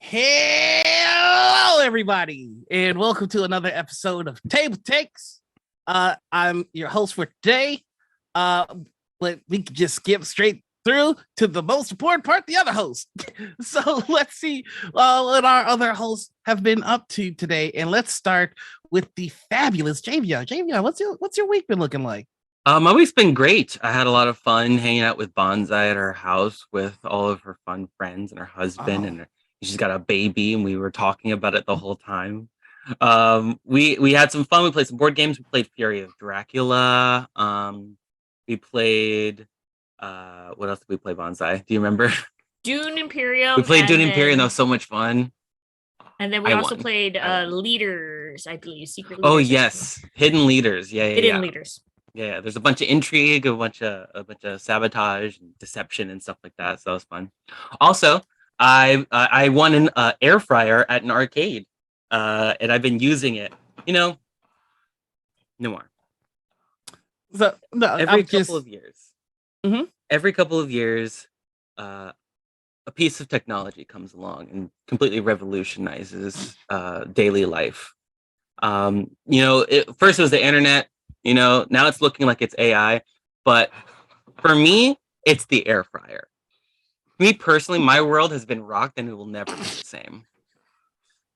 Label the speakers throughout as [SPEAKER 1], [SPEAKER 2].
[SPEAKER 1] Hello, everybody, and welcome to another episode of TableTakes. I'm your host for today. Uh, but we can just skip straight through to the most important part, the other host. So let's see what our other hosts have been up to today, and let's start with the fabulous Javion. Javion, what's your week been looking like?
[SPEAKER 2] My week's been great. I had a lot of fun hanging out with Bonsai at her house with all of her fun friends and her husband,
[SPEAKER 1] Oh,
[SPEAKER 2] and she's got a baby, and we were talking about it the whole time. We had some fun. We played some board games. We played Fury of Dracula. We played what else did we play, Bonsai? Do you remember?
[SPEAKER 3] Dune
[SPEAKER 2] We
[SPEAKER 3] Imperium,
[SPEAKER 2] played Dune Imperium. That was so much fun.
[SPEAKER 3] and then we
[SPEAKER 2] I
[SPEAKER 3] also
[SPEAKER 2] won.
[SPEAKER 3] played
[SPEAKER 2] I won.
[SPEAKER 3] Leaders, I believe, secret
[SPEAKER 2] Oh
[SPEAKER 3] leaders.
[SPEAKER 2] yes, Hidden Leaders. Yeah,
[SPEAKER 3] Hidden Leaders.
[SPEAKER 2] Yeah, there's a bunch of intrigue, a bunch of sabotage and deception and stuff like that. So that was fun. Also, I won an air fryer at an arcade, and I've been using it. No more.
[SPEAKER 1] so no,
[SPEAKER 2] Every couple of years.
[SPEAKER 1] Mhm.
[SPEAKER 2] Every couple of years, a piece of technology comes along and completely revolutionizes daily life. First it was the internet. Now it's looking like it's AI, but for me, it's the air fryer. Me personally, my world has been rocked and it will never be the same.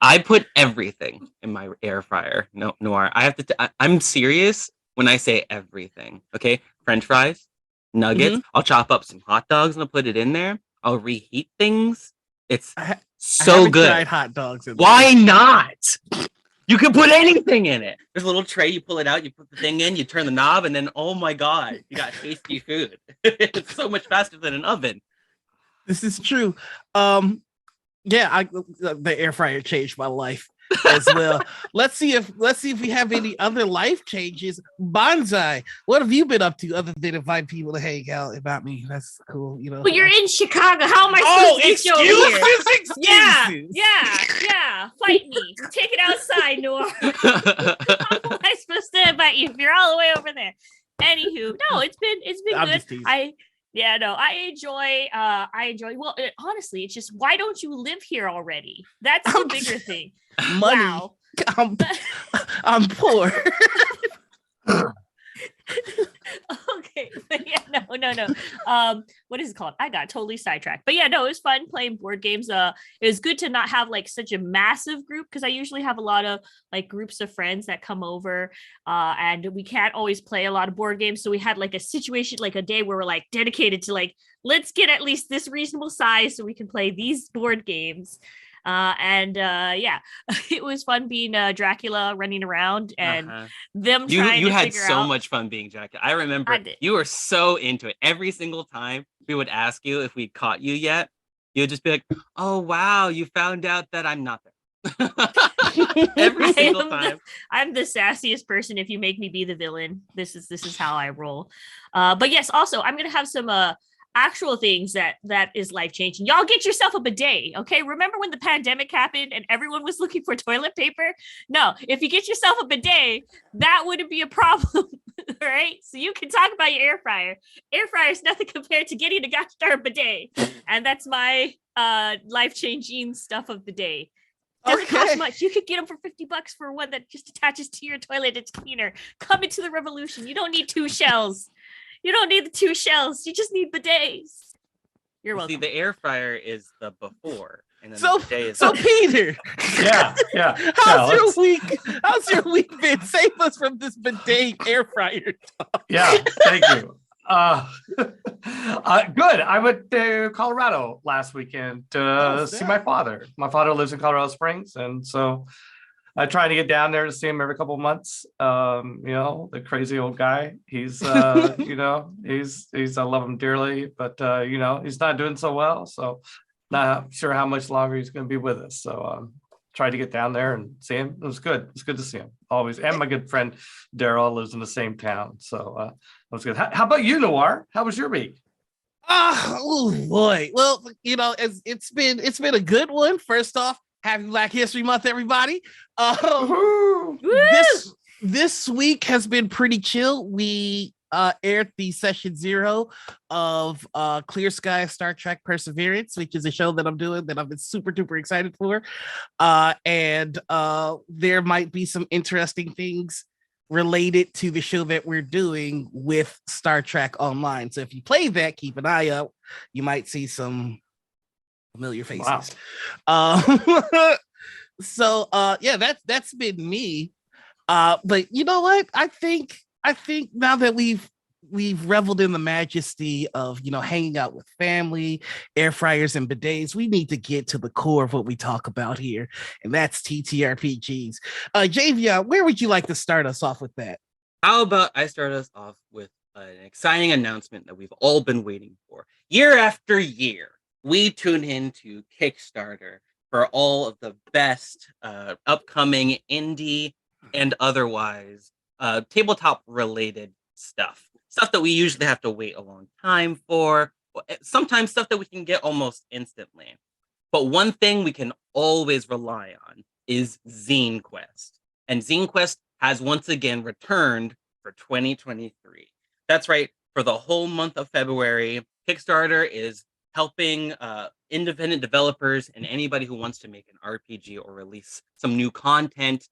[SPEAKER 2] I put everything in my air fryer. No, Noir. I'm serious when I say everything. Okay, French fries, nuggets.
[SPEAKER 1] Mhm.
[SPEAKER 2] I'll chop up some hot dogs and I'll put it in there. I'll reheat things. It's
[SPEAKER 1] I
[SPEAKER 2] so
[SPEAKER 1] haven't
[SPEAKER 2] good.
[SPEAKER 1] tried hot dogs.
[SPEAKER 2] Why not? You can put anything in it. There's a little tray. You pull it out. You put the thing in. You turn the knob, and then oh my god, you got tasty food. It's so much faster than an oven.
[SPEAKER 1] This is true. Yeah, the air fryer changed my life as well. Let's see if we have any other life changes. Bonsai, what have you been up to other than invite people to hang out about me? That's cool,
[SPEAKER 3] Well, you're in Chicago. How am I supposed to get you over here?
[SPEAKER 1] Excuses.
[SPEAKER 3] Yeah. Fight me. Take it outside, Noir. How am I supposed to invite you if you're all the way over there? Anywho, no, it's been
[SPEAKER 1] I'm
[SPEAKER 3] good.
[SPEAKER 1] just teasing.
[SPEAKER 3] I enjoy. Well, honestly, it's just why don't you live here already? That's the bigger thing.
[SPEAKER 1] Money.
[SPEAKER 3] Wow.
[SPEAKER 1] I'm poor.
[SPEAKER 3] Okay, but yeah, no. What is it called? I got totally sidetracked. But yeah, no, it was fun playing board games. It was good to not have like such a massive group because I usually have a lot of like groups of friends that come over, and we can't always play a lot of board games. So we had like a situation, like a day where we're like dedicated to like let's get at least this reasonable size so we can play these board games. Yeah, it was fun being Dracula running around and them trying
[SPEAKER 2] you
[SPEAKER 3] to
[SPEAKER 2] had
[SPEAKER 3] figure
[SPEAKER 2] so
[SPEAKER 3] out.
[SPEAKER 2] much fun being Dracula. I remember
[SPEAKER 3] I did.
[SPEAKER 2] you were so into it. Every single time we would ask you if we caught you yet, you'd just be like, "Oh wow, you found out that I'm not there." Every single time.
[SPEAKER 3] I'm the sassiest person. If you make me be the villain, this is how I roll. But yes, also I'm gonna have some actual things that is life changing. Y'all get yourself a bidet, okay? Remember when the pandemic happened and everyone was looking for toilet paper? No, if you get yourself a bidet, that wouldn't be a problem, right? So you can talk about your air fryer. Air fryer is nothing compared to getting a gosh darn bidet, and that's my life changing stuff of the day. Doesn't cost much. You could get them for $50 for one that just attaches to your toilet. It's cleaner. Come into the revolution. You don't need two shells. You don't need the two shells. You just need bidets. You're welcome.
[SPEAKER 2] See, the air fryer is the before, and then
[SPEAKER 1] So,
[SPEAKER 2] the bidet is
[SPEAKER 1] so Peter,
[SPEAKER 4] Yeah.
[SPEAKER 1] How's your week been? Save us from this bidet air fryer talk.
[SPEAKER 4] Yeah, thank you. Good. I went to Colorado last weekend to see my father. My father lives in Colorado Springs, and so I try to get down there to see him every couple of months. The crazy old guy. He's I love him dearly, but he's not doing so well. So not sure how much longer he's going to be with us. So tried to get down there and see him. It was good. It's good to see him always. And my good friend Daryl lives in the same town. So that was good. How about you, Noir? How was your week?
[SPEAKER 1] Oh boy. Well, it's been a good one. First off, happy Black History Month, everybody. This week has been pretty chill. We aired the session 0 of Clear Sky Star Trek Perseverance, which is a show that I'm doing that I've been super duper excited for. And there might be some interesting things related to the show that we're doing with Star Trek Online. So if you play that, keep an eye out. You might see some familiar faces.
[SPEAKER 4] Wow.
[SPEAKER 1] So yeah, that's been me. But you know what? I think now that we've reveled in the majesty of, you know, hanging out with family, air fryers and bidets, we need to get to the core of what we talk about here, and that's TTRPGs. Javion, where would you like to start us off with that?
[SPEAKER 2] How about I start us off with an exciting announcement that we've all been waiting for. Year after year, we tune into Kickstarter for all of the best upcoming indie and otherwise tabletop related stuff that we usually have to wait a long time for, sometimes stuff that we can get almost instantly. But one thing we can always rely on is Zine Quest, and Zine Quest has once again returned for 2023. That's right, for the whole month of February, Kickstarter is helping independent developers and anybody who wants to make an RPG or release some new content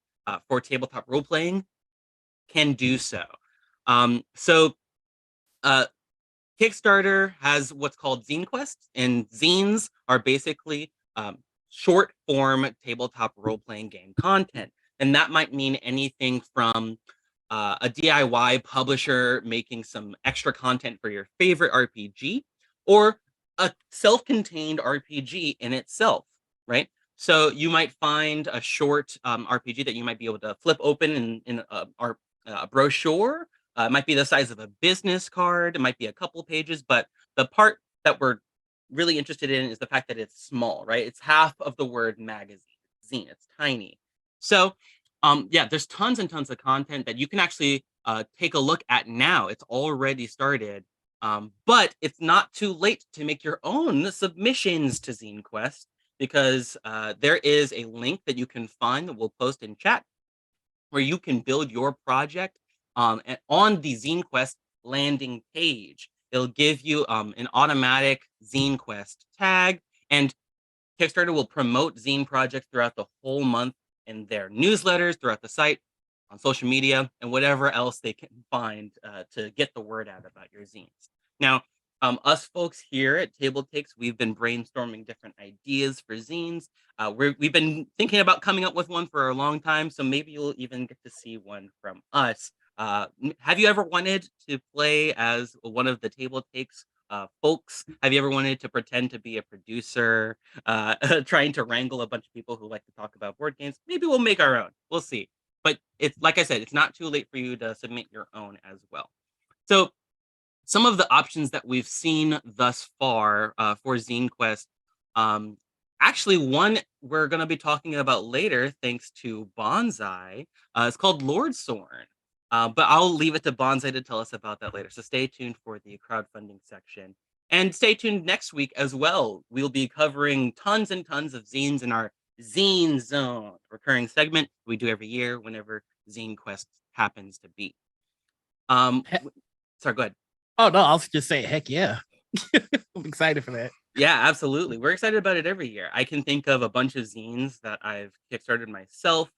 [SPEAKER 2] for tabletop role playing can do so. Kickstarter has what's called Zine Quest, and zines are basically short form tabletop role playing game content. And that might mean anything from a DIY publisher making some extra content for your favorite RPG, or a self-contained RPG in itself, right? So you might find a short RPG that you might be able to flip open in a brochure. It might be the size of a business card. It might be a couple pages, but the part that we're really interested in is the fact that it's small, right? It's half of the word magazine, zine. It's tiny. So yeah, there's tons and tons of content that you can actually take a look at now. It's already started. But it's not too late to make your own submissions to Zine Quest, because there is a link that you can find that we'll post in chat where you can build your project on the Zine Quest landing page. It'll give you an automatic Zine Quest tag, and Kickstarter will promote zine projects throughout the whole month in their newsletters, throughout the site, on social media, and whatever else they can find to get the word out about your zines. Now, us folks here at TableTakes, we've been brainstorming different ideas for zines. We've been thinking about coming up with one for a long time, so maybe you'll even get to see one from us. Have you ever wanted to play as one of the TableTakes folks? Have you ever wanted to pretend to be a producer, trying to wrangle a bunch of people who like to talk about board games? Maybe we'll make our own. We'll see. But it's like I said, it's not too late for you to submit your own as well. So some of the options that we've seen thus far for Zine Quest, actually one we're going to be talking about later, thanks to Bonsai. It's called Lord Sorn. But I'll leave it to Bonsai to tell us about that later. So stay tuned for the crowdfunding section. And stay tuned next week as well. We'll be covering tons and tons of zines in our Zine Zone recurring segment we do every year whenever Zine Quest happens to be. Sorry, go ahead.
[SPEAKER 1] Oh no, I'll just say heck yeah. I'm excited for that.
[SPEAKER 2] Yeah, absolutely. We're excited about it every year. I can think of a bunch of zines that I've kickstarted myself.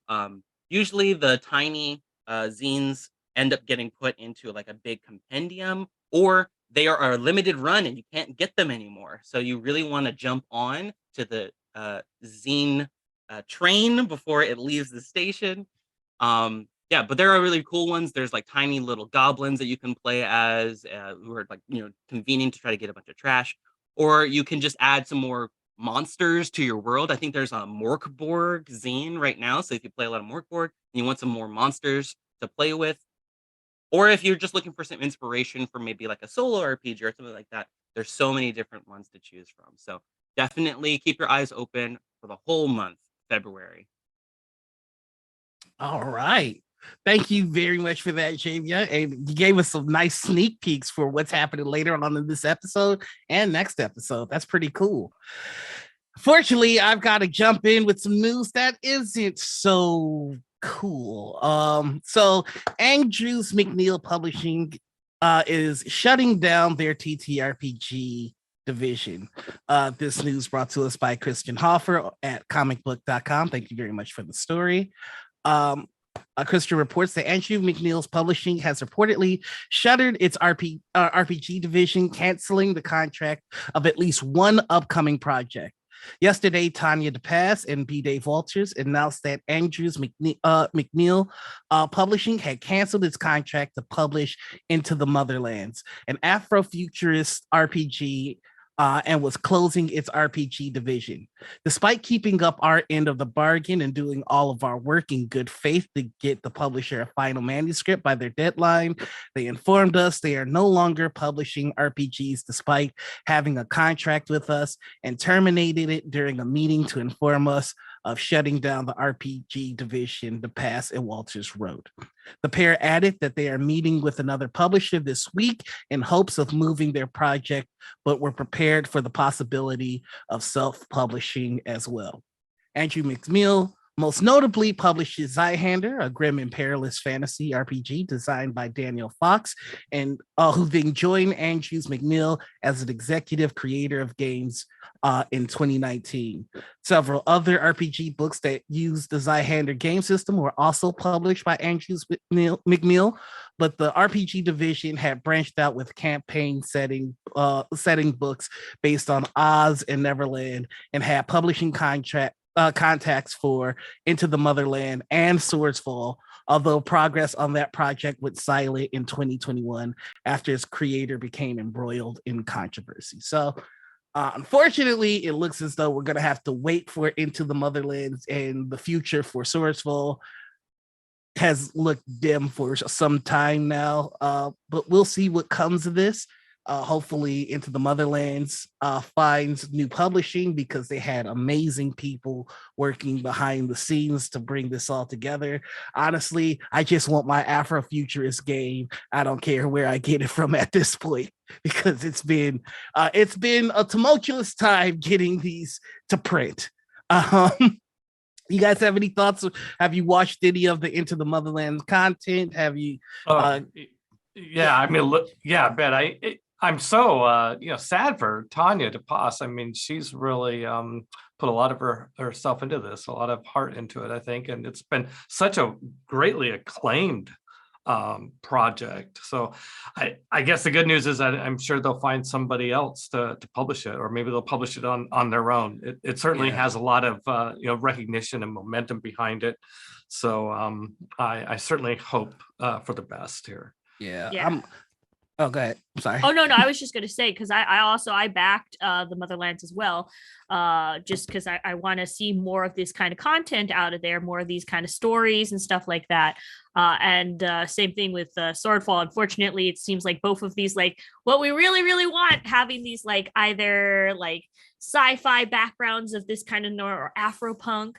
[SPEAKER 2] Usually the tiny zines end up getting put into like a big compendium, or they are a limited run and you can't get them anymore. So you really want to jump on to the zine train before it leaves the station. Yeah, but there are really cool ones. There's like tiny little goblins that you can play as, who are like, convening to try to get a bunch of trash. Or you can just add some more monsters to your world. I think there's a Morkborg zine right now. So if you play a lot of Morkborg and you want some more monsters to play with, or if you're just looking for some inspiration for maybe like a solo RPG or something like that, there's so many different ones to choose from. So definitely keep your eyes open for the whole month, February.
[SPEAKER 1] All right. Thank you very much for that, Javia. And you gave us some nice sneak peeks for what's happening later on in this episode and next episode. That's pretty cool. Fortunately, I've got to jump in with some news that isn't so cool. So Andrews McNeil Publishing is shutting down their TTRPG division. This news brought to us by Christian Hoffer at comicbook.com. Thank you very much for the story. Christian reports that Andrew McNeil's publishing has reportedly shuttered its RPG division, canceling the contract of at least one upcoming project. Yesterday, Tanya DePass and B. Dave Walters announced that Andrews McNeil Publishing had canceled its contract to publish Into the Motherlands, an Afrofuturist RPG, and was closing its RPG division. Despite keeping up our end of the bargain and doing all of our work in good faith to get the publisher a final manuscript by their deadline, they informed us they are no longer publishing RPGs despite having a contract with us, and terminated it during a meeting to inform us of shutting down the RPG division, DePass and Walters wrote. The pair added that they are meeting with another publisher this week in hopes of moving their project, but were prepared for the possibility of self-publishing as well. Andrew McNeil most notably publishes Zyhander, a grim and perilous fantasy RPG designed by Daniel Fox, and who then joined Andrews McNeil as an executive creator of games in 2019. Several other RPG books that use the Zyhander game system were also published by Andrews McNeil, but the RPG division had branched out with campaign setting books based on Oz and Neverland, and had publishing contacts for Into the Motherland and Swordsfall, although progress on that project went silent in 2021 after its creator became embroiled in controversy. So unfortunately, it looks as though we're going to have to wait for Into the Motherlands, and the future for Swordsfall has looked dim for some time now, but we'll see what comes of this. Hopefully Into the Motherlands finds new publishing, because they had amazing people working behind the scenes to bring this all together. Honestly, I just want my Afrofuturist game. I don't care where I get it from at this point, because it's been a tumultuous time getting these to print. You guys have any thoughts? Have you watched any of the Into the Motherland content? Have you?
[SPEAKER 4] Yeah, I mean, look, yeah, Ben, I'm so sad for Tanya DePass. I mean, she's really put a lot of herself into this, a lot of heart into it, I think, and it's been such a greatly acclaimed project. So I guess the good news is that I'm sure they'll find somebody else to publish it, or maybe they'll publish it on their own. It certainly has a lot of recognition and momentum behind it. So I certainly hope for the best here.
[SPEAKER 1] Yeah. Oh, go ahead. I'm sorry.
[SPEAKER 3] Oh, no, I was just going to say, because I backed the Motherlands as well, just because I want to see more of this kind of content out of there, more of these kind of stories and stuff like that. And same thing with Swordfall. Unfortunately, it seems like both of these, like, what we really, really want, having these like either like sci-fi backgrounds of this kind of or Afropunk.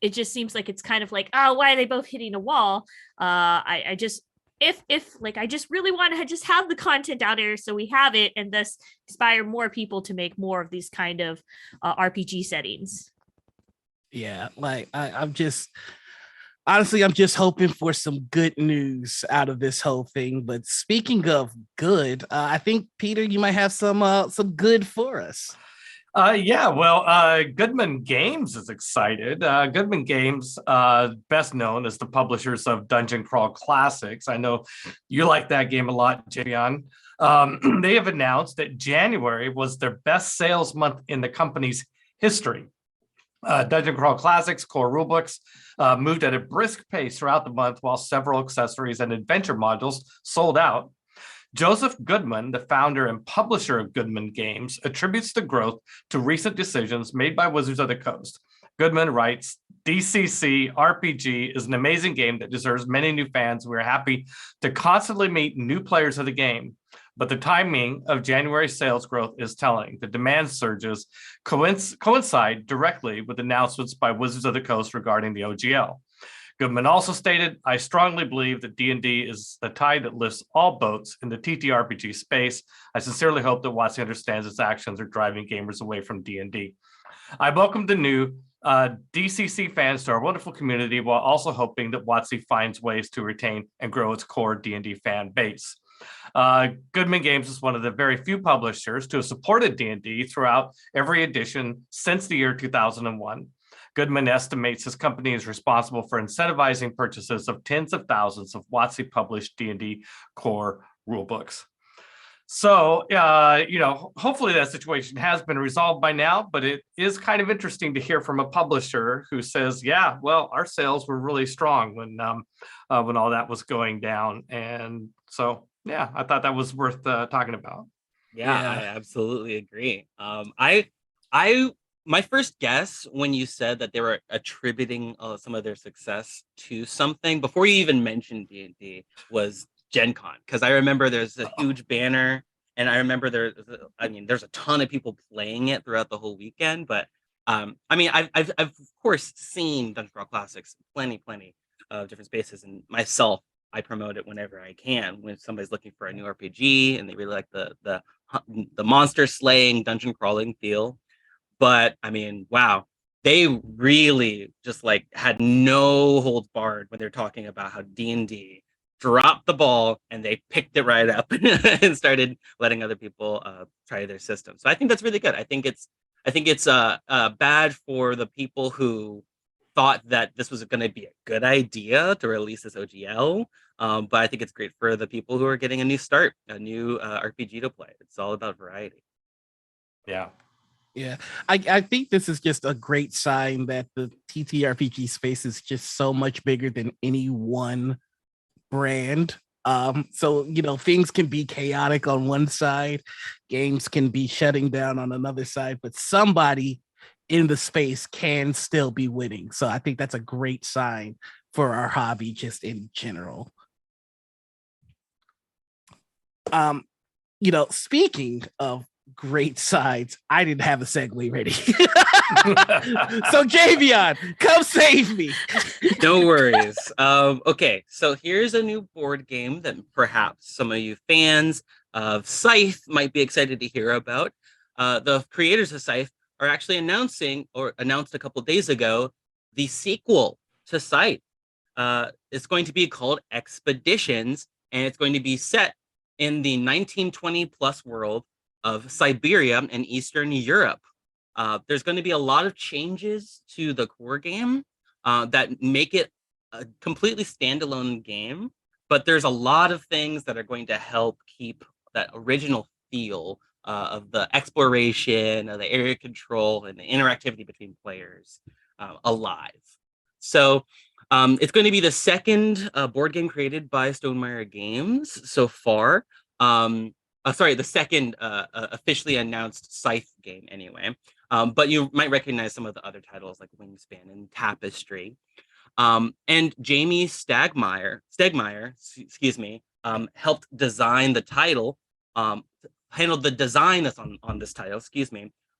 [SPEAKER 3] It just seems like it's kind of like, oh, why are they both hitting a wall? I just I just really want to just have the content out there, so we have it, and thus inspire more people to make more of these kind of RPG settings.
[SPEAKER 1] Yeah, like I'm just hoping for some good news out of this whole thing. But speaking of good, I think Peter, you might have some good for us.
[SPEAKER 4] Goodman Games is excited. Goodman Games, best known as the publishers of Dungeon Crawl Classics. I know you like that game a lot, Javion. They have announced that January was their best sales month in the company's history. Dungeon Crawl Classics core rulebooks moved at a brisk pace throughout the month, while several accessories and adventure modules sold out. Joseph Goodman, the founder and publisher of Goodman Games, attributes the growth to recent decisions made by Wizards of the Coast. Goodman writes, DCC RPG is an amazing game that deserves many new fans. We're happy to constantly meet new players of the game, but the timing of January sales growth is telling. The demand surges coincide directly with announcements by Wizards of the Coast regarding the OGL. Goodman also stated, I strongly believe that D&D is the tide that lifts all boats in the TTRPG space. I sincerely hope that WotC understands its actions are driving gamers away from D&D. I welcome the new DCC fans to our wonderful community, while also hoping that WotC finds ways to retain and grow its core D&D fan base. Goodman Games is one of the very few publishers to have supported D&D throughout every edition since the year 2001. Goodman estimates his company is responsible for incentivizing purchases of tens of thousands of WotC published D&D core rulebooks. So, hopefully that situation has been resolved by now, but it is kind of interesting to hear from a publisher who says, yeah, well, our sales were really strong when all that was going down. And so, yeah, I thought that was worth talking about.
[SPEAKER 2] Yeah, I absolutely agree. My first guess when you said that they were attributing some of their success to something before you even mentioned D&D was Gen Con, because I remember there's a huge banner, and I remember there's a ton of people playing it throughout the whole weekend. But I've of course seen Dungeon Crawl Classics plenty of different spaces, and myself, I promote it whenever I can when somebody's looking for a new RPG and they really like the monster slaying dungeon crawling feel. But I mean, wow, they really just like had no holds barred when they're talking about how D&D dropped the ball and they picked it right up and started letting other people try their system. So I think that's really good. I think it's bad for the people who thought that this was going to be a good idea to release this OGL. But I think it's great for the people who are getting a new start, a new RPG to play. It's all about variety.
[SPEAKER 4] Yeah.
[SPEAKER 1] Yeah, I think this is just a great sign that the TTRPG space is just so much bigger than any one brand. So things can be chaotic on one side, games can be shutting down on another side, but somebody in the space can still be winning. So I think that's a great sign for our hobby just in general. Speaking of great sides, I didn't have a segue ready. So Javion, come save me.
[SPEAKER 2] No worries. Okay, so here's a new board game that perhaps some of you fans of Scythe might be excited to hear about. The creators of Scythe are actually announced a couple days ago the sequel to Scythe. It's going to be called Expeditions, and it's going to be set in the 1920 plus world of Siberia and Eastern Europe. There's going to be a lot of changes to the core game that make it a completely standalone game, but there's a lot of things that are going to help keep that original feel of the exploration, of the area control, and the interactivity between players alive. So it's going to be the second board game created by Stonemaier Games so far. The second officially announced Scythe game anyway. But you might recognize some of the other titles like Wingspan and Tapestry. And Jamie Stegmaier, helped design the title, handled the design that's on this title,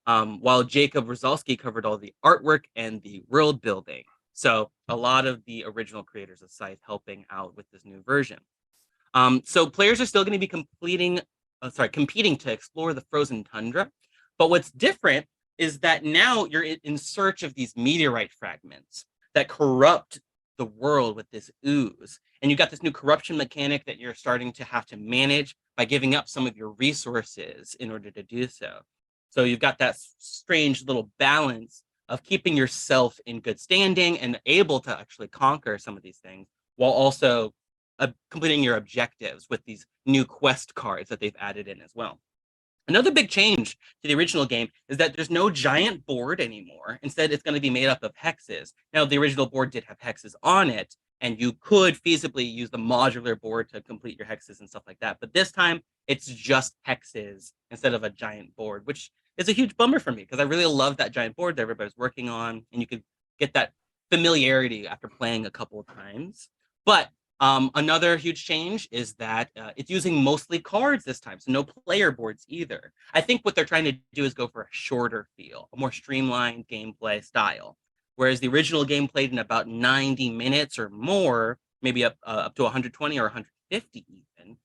[SPEAKER 2] while Jacob Rozalski covered all the artwork and the world building. So a lot of the original creators of Scythe helping out with this new version. So players are still going to be competing to explore the frozen tundra. But what's different is that now you're in search of these meteorite fragments that corrupt the world with this ooze. And you got this new corruption mechanic that you're starting to have to manage by giving up some of your resources in order to do so. So you've got that strange little balance of keeping yourself in good standing and able to actually conquer some of these things while also completing your objectives with these new quest cards that they've added in as well. Another big change to the original game is that there's no giant board anymore. Instead, it's going to be made up of hexes. Now, the original board did have hexes on it, and you could feasibly use the modular board to complete your hexes and stuff like that. But this time, it's just hexes instead of a giant board, which is a huge bummer for me because I really love that giant board that everybody's working on, and you could get that familiarity after playing a couple of times. But another huge change is that it's using mostly cards this time, so no player boards either. I think what they're trying to do is go for a shorter feel, a more streamlined gameplay style. Whereas the original game played in about 90 minutes or more, maybe up to 120 or 150 even.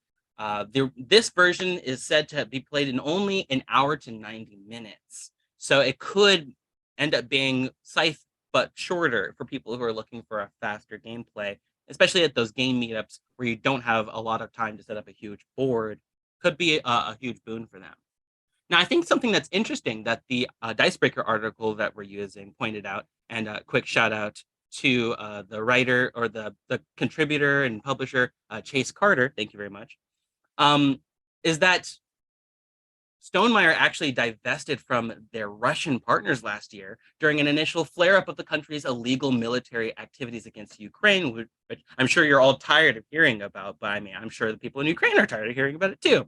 [SPEAKER 2] This version is said to be played in only an hour to 90 minutes. So it could end up being Scythe, but shorter for people who are looking for a faster gameplay especially at those game meetups where you don't have a lot of time to set up a huge board, could be a huge boon for them. Now, I think something that's interesting that the Dicebreaker article that we're using pointed out, and a quick shout out to the writer or the contributor and publisher, Chase Carter, thank you very much, is that Stonemaier actually divested from their Russian partners last year during an initial flare-up of the country's illegal military activities against Ukraine, which I'm sure you're all tired of hearing about, but I mean, I'm sure the people in Ukraine are tired of hearing about it too,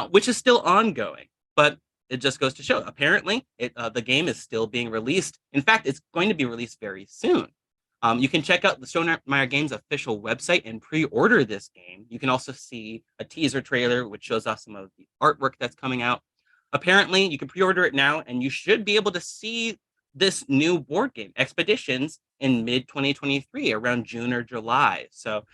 [SPEAKER 2] which is still ongoing. But it just goes to show, apparently, the game is still being released. In fact, it's going to be released very soon. You can check out the Stonemaier Games official website and pre-order this game. You can also see a teaser trailer, which shows off some of the artwork that's coming out. Apparently, you can pre-order it now, and you should be able to see this new board game, Expeditions, in mid-2023, around June or July. So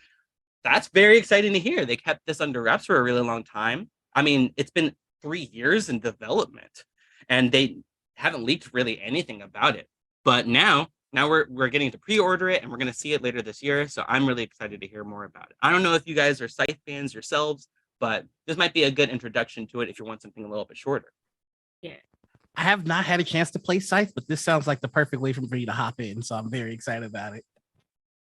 [SPEAKER 2] that's very exciting to hear. They kept this under wraps for a really long time. I mean, it's been 3 years in development, and they haven't leaked really anything about it. But now we're getting to pre-order it, and we're going to see it later this year. So I'm really excited to hear more about it. I don't know if you guys are Scythe fans yourselves, but this might be a good introduction to it if you want something a little bit shorter.
[SPEAKER 3] Yeah.
[SPEAKER 1] I have not had a chance to play Scythe, but this sounds like the perfect way for me to hop in. So I'm very excited about it.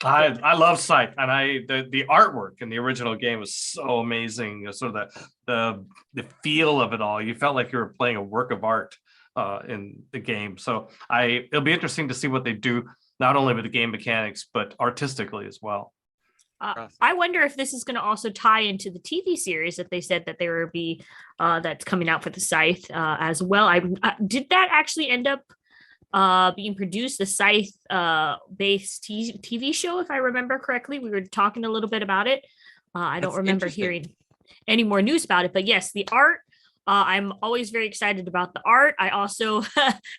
[SPEAKER 4] I love Scythe, and the artwork in the original game was so amazing. Sort of the feel of it all. You felt like you were playing a work of art in the game. So it'll be interesting to see what they do, not only with the game mechanics, but artistically as well.
[SPEAKER 3] I wonder if this is going to also tie into the TV series that they said that there will be that's coming out for the Scythe as well. Did that actually end up being produced, the Scythe based TV show, if I remember correctly? We were talking a little bit about it. I don't remember hearing any more news about it, but yes, the art. I'm always very excited about the art. I also,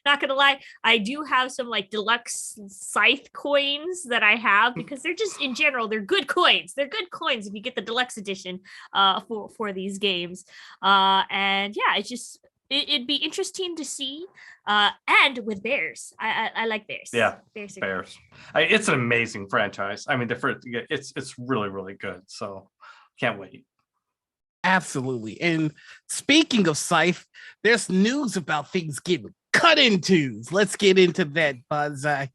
[SPEAKER 3] not gonna lie, I do have some like deluxe Scythe coins that I have because they're just, in general, they're good coins. They're good coins if you get the deluxe edition for these games. And yeah, it'd be interesting to see. And with bears, I like bears.
[SPEAKER 4] Yeah,
[SPEAKER 3] bears.
[SPEAKER 4] It's an amazing franchise. I mean, it's really, really good. So can't wait.
[SPEAKER 1] Absolutely. And speaking of Scythe, there's news about things getting cut into. Let's get into that, Bonsai.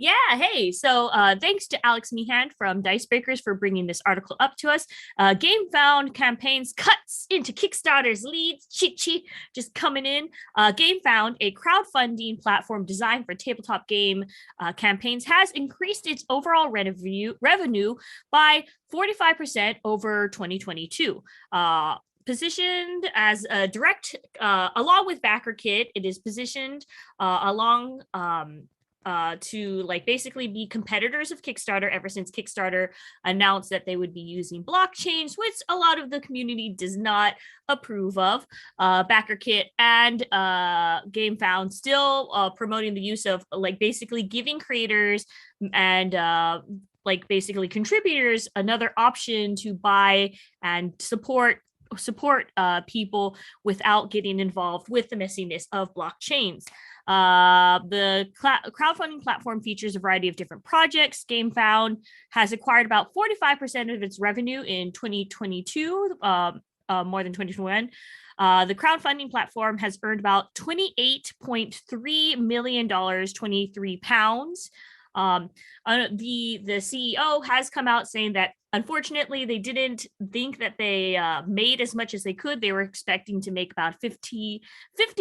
[SPEAKER 3] Yeah, hey, so thanks to Alex Meehan from Dicebreakers for bringing this article up to us. GameFound campaigns cuts into Kickstarter's leads. Chi just coming in. GameFound, a crowdfunding platform designed for tabletop game campaigns, has increased its overall revenue by 45% over 2022. Positioned as a direct, along with BackerKit, it is positioned along to like basically be competitors of Kickstarter ever since Kickstarter announced that they would be using blockchains, which a lot of the community does not approve of. BackerKit and GameFound still promoting the use of like basically giving creators and like basically contributors another option to buy and support people without getting involved with the messiness of blockchains. The crowdfunding platform features a variety of different projects. GameFound has acquired about 45% of its revenue in 2022, more than 2021. The crowdfunding platform has earned about $28.3 million, 23 pounds. The CEO has come out saying that unfortunately they didn't think that they made as much as they could. They were expecting to make about 50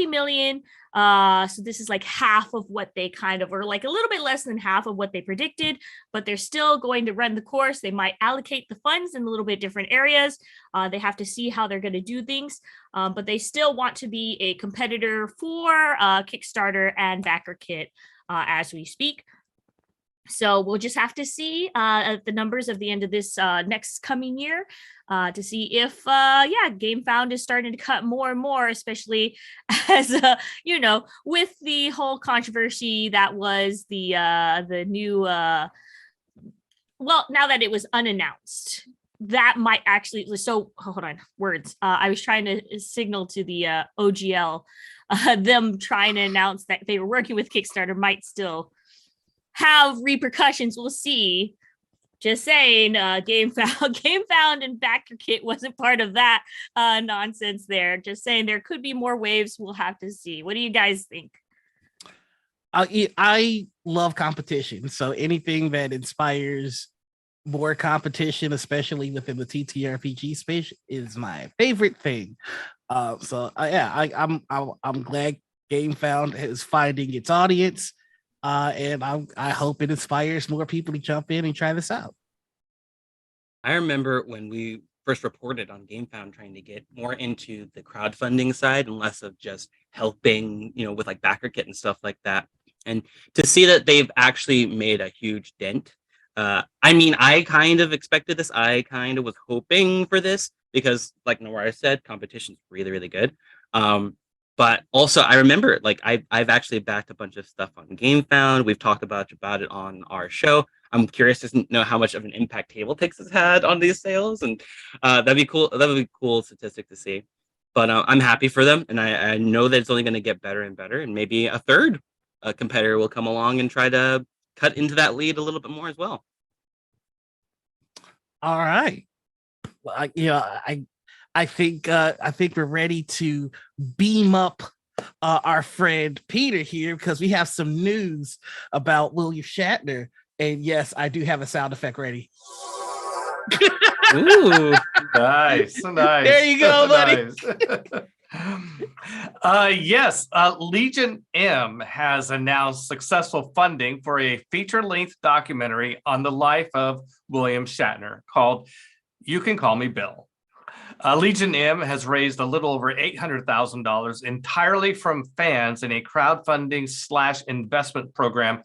[SPEAKER 3] million. So this is like half of what they kind of, or like a little bit less than half of what they predicted, but they're still going to run the course. They might allocate the funds in a little bit different areas. They have to see how they're going to do things, but they still want to be a competitor for Kickstarter and BackerKit as we speak. So we'll just have to see the numbers of the end of this next coming year to see if, GameFound is starting to cut more and more, especially as, with the whole controversy that was the new, now that it was unannounced, that might actually, so hold on, words. I was trying to signal to the OGL, them trying to announce that they were working with Kickstarter might still have repercussions. We'll see. Just saying, game found, and backer kit wasn't part of that nonsense there. Just saying, there could be more waves. We'll have to see. What do you guys think?
[SPEAKER 1] I love competition, so anything that inspires more competition, especially within the TTRPG space, is my favorite thing. I'm glad GameFound is finding its audience, and I hope it inspires more people to jump in and try this out.
[SPEAKER 2] I remember when we first reported on GameFound trying to get more into the crowdfunding side and less of just helping, with like backer kit and stuff like that. And to see that they've actually made a huge dent. I kind of expected this. I kind of was hoping for this because, like Noir said, competition's really, really good. But also, I remember, like, I've actually backed a bunch of stuff on GameFound. We've talked about it on our show. I'm curious to know how much of an impact TableTakes has had on these sales, and that'd be cool. That would be a cool statistic to see. But I'm happy for them, and I know that it's only going to get better and better, and maybe a third competitor will come along and try to cut into that lead a little bit more as well.
[SPEAKER 1] All right. Well, I think we're ready to beam up our friend Peter here because we have some news about William Shatner. And yes, I do have a sound effect ready.
[SPEAKER 2] Ooh,
[SPEAKER 4] nice.
[SPEAKER 1] There you go, buddy.
[SPEAKER 4] Yes, Legion M has announced successful funding for a feature-length documentary on the life of William Shatner called You Can Call Me Bill. Legion M has raised a little over $800,000 entirely from fans in a crowdfunding/investment program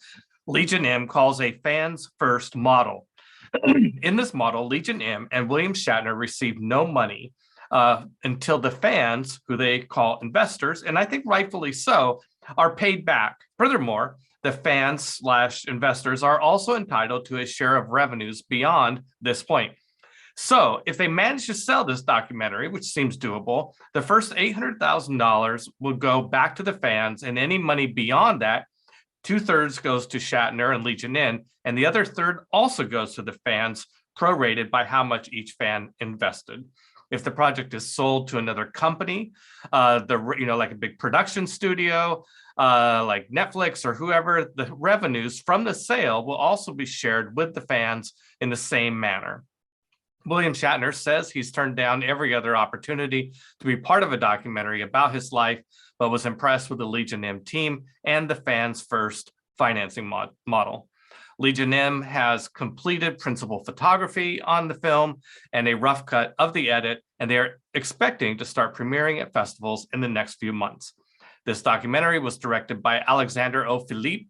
[SPEAKER 4] Legion M calls a fans first model. In this model, Legion M and William Shatner received no money until the fans, who they call investors, and I think rightfully so, are paid back. Furthermore, the fans/investors are also entitled to a share of revenues beyond this point. So if they manage to sell this documentary, which seems doable, the first $800,000 will go back to the fans, and any money beyond that, 2/3 goes to Shatner and Legion M, and the other third also goes to the fans, prorated by how much each fan invested. If the project is sold to another company, like a big production studio, like Netflix or whoever, the revenues from the sale will also be shared with the fans in the same manner. William Shatner says he's turned down every other opportunity to be part of a documentary about his life, but was impressed with the Legion M team and the fans first financing model. Legion M has completed principal photography on the film and a rough cut of the edit, and they're expecting to start premiering at festivals in the next few months. This documentary was directed by Alexander O. Philippe,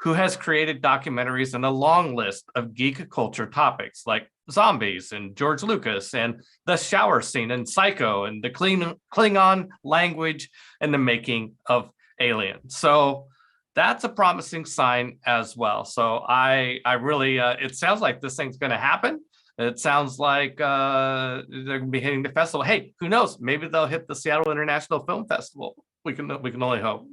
[SPEAKER 4] who has created documentaries in a long list of geek culture topics like zombies and George Lucas and the shower scene in Psycho and the Klingon language and the making of Alien. So that's a promising sign as well. So I really, it sounds like this thing's going to happen. It sounds like they're going to be hitting the festival. Hey, who knows? Maybe they'll hit the Seattle International Film Festival. We can only hope.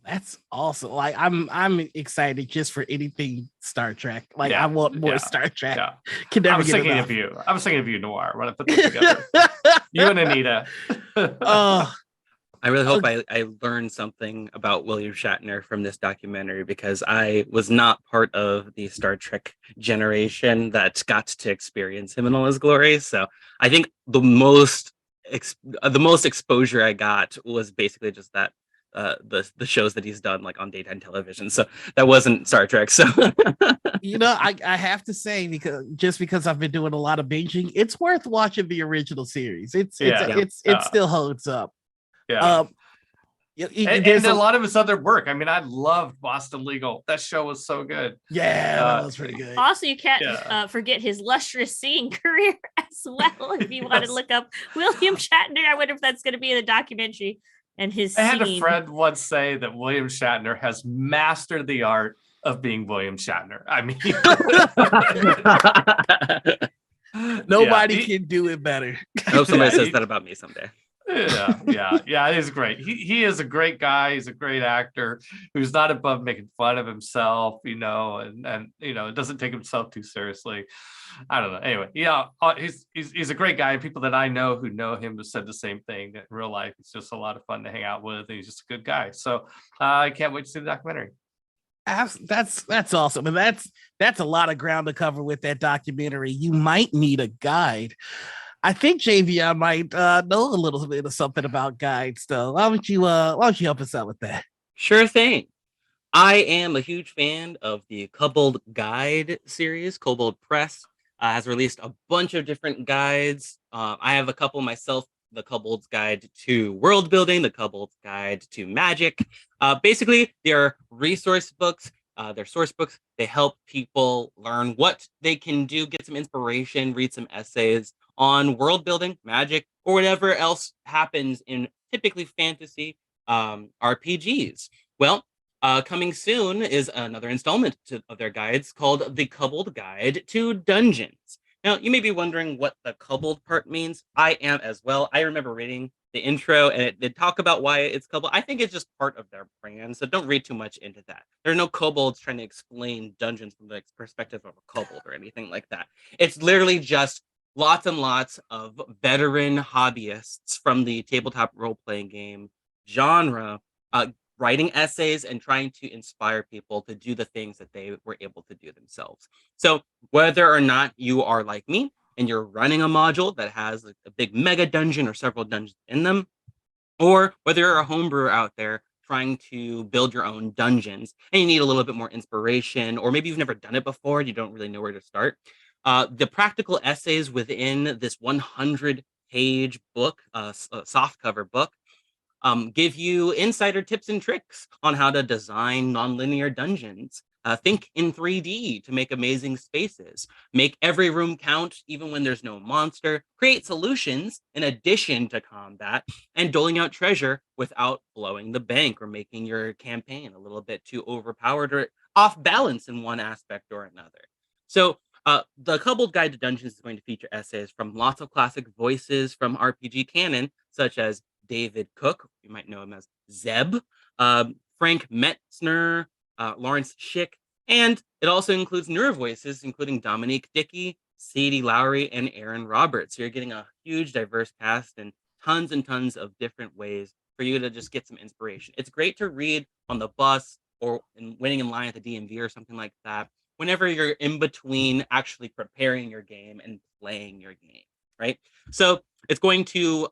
[SPEAKER 1] That's awesome. Like I'm excited just for anything Star Trek. Like I want more Star Trek.
[SPEAKER 4] Yeah.
[SPEAKER 1] Can never
[SPEAKER 4] I was
[SPEAKER 1] get
[SPEAKER 4] thinking
[SPEAKER 1] enough.
[SPEAKER 4] of you. I was thinking of you, Noir, when I put this together. You and Anita.
[SPEAKER 2] I really hope I learned something about William Shatner from this documentary, because I was not part of the Star Trek generation that got to experience him in all his glory. So I think the most exposure I got was basically just that the shows that he's done like on daytime television. So that wasn't Star Trek. So
[SPEAKER 1] I have to say, because I've been doing a lot of binging, it's worth watching the original series. It still holds up.
[SPEAKER 4] Yeah. And
[SPEAKER 1] There's
[SPEAKER 4] a lot of his other work. I mean, I loved Boston Legal. That show was so good.
[SPEAKER 1] Yeah, that was pretty good.
[SPEAKER 3] Also, you can't forget his lustrous singing career as well. If you want to look up William Shatner, I wonder if that's going to be in the documentary. And his
[SPEAKER 4] I had a friend once say that William Shatner has mastered the art of being William Shatner. I mean,
[SPEAKER 1] nobody can do it better.
[SPEAKER 2] I hope somebody says that about me someday.
[SPEAKER 4] Yeah. He's great. He is a great guy. He's a great actor who's not above making fun of himself, and doesn't take himself too seriously. I don't know. Anyway, yeah, he's a great guy. And people that I know who know him have said the same thing. That in real life, he's just a lot of fun to hang out with, and he's just a good guy. So I can't wait to see the documentary.
[SPEAKER 1] That's awesome, and that's a lot of ground to cover with that documentary. You might need a guide. I think JV might know a little bit of something about guides, though. Why don't you help us out with that?
[SPEAKER 2] Sure thing. I am a huge fan of the Kobold Guide series. Kobold Press has released a bunch of different guides. I have a couple myself. The Kobold's Guide to World Building, the Kobold's Guide to Magic. Basically, they're resource books. They're source books. They help people learn what they can do, get some inspiration, read some essays on world building, magic, or whatever else happens in typically fantasy RPGs. Well, coming soon is another installment of their guides called the Kobold Guide to Dungeons. Now, you may be wondering what the kobold part means. I am as well. I remember reading the intro and it did talk about why it's kobold. I think it's just part of their brand, so don't read too much into that. There are no kobolds trying to explain dungeons from the perspective of a kobold or anything like that. It's literally just lots and lots of veteran hobbyists from the tabletop role-playing game genre writing essays and trying to inspire people to do the things that they were able to do themselves. So whether or not you are like me and you're running a module that has a big mega dungeon or several dungeons in them, or whether you're a homebrewer out there trying to build your own dungeons and you need a little bit more inspiration, or maybe you've never done it before and you don't really know where to start, the practical essays within this 100-page book, softcover book, give you insider tips and tricks on how to design nonlinear dungeons. Think in 3D to make amazing spaces. Make every room count even when there's no monster. Create solutions in addition to combat, and doling out treasure without blowing the bank or making your campaign a little bit too overpowered or off balance in one aspect or another. So the Kobold Guide to Dungeons is going to feature essays from lots of classic voices from RPG canon, such as David Cook, you might know him as Zeb, Frank Metzner, Lawrence Schick, and it also includes newer voices, including Dominique Dickey, Sadie Lowry, and Aaron Roberts. So you're getting a huge, diverse cast and tons of different ways for you to just get some inspiration. It's great to read on the bus or waiting in line at the DMV or something like that, whenever you're in between actually preparing your game and playing your game, right? So it's going to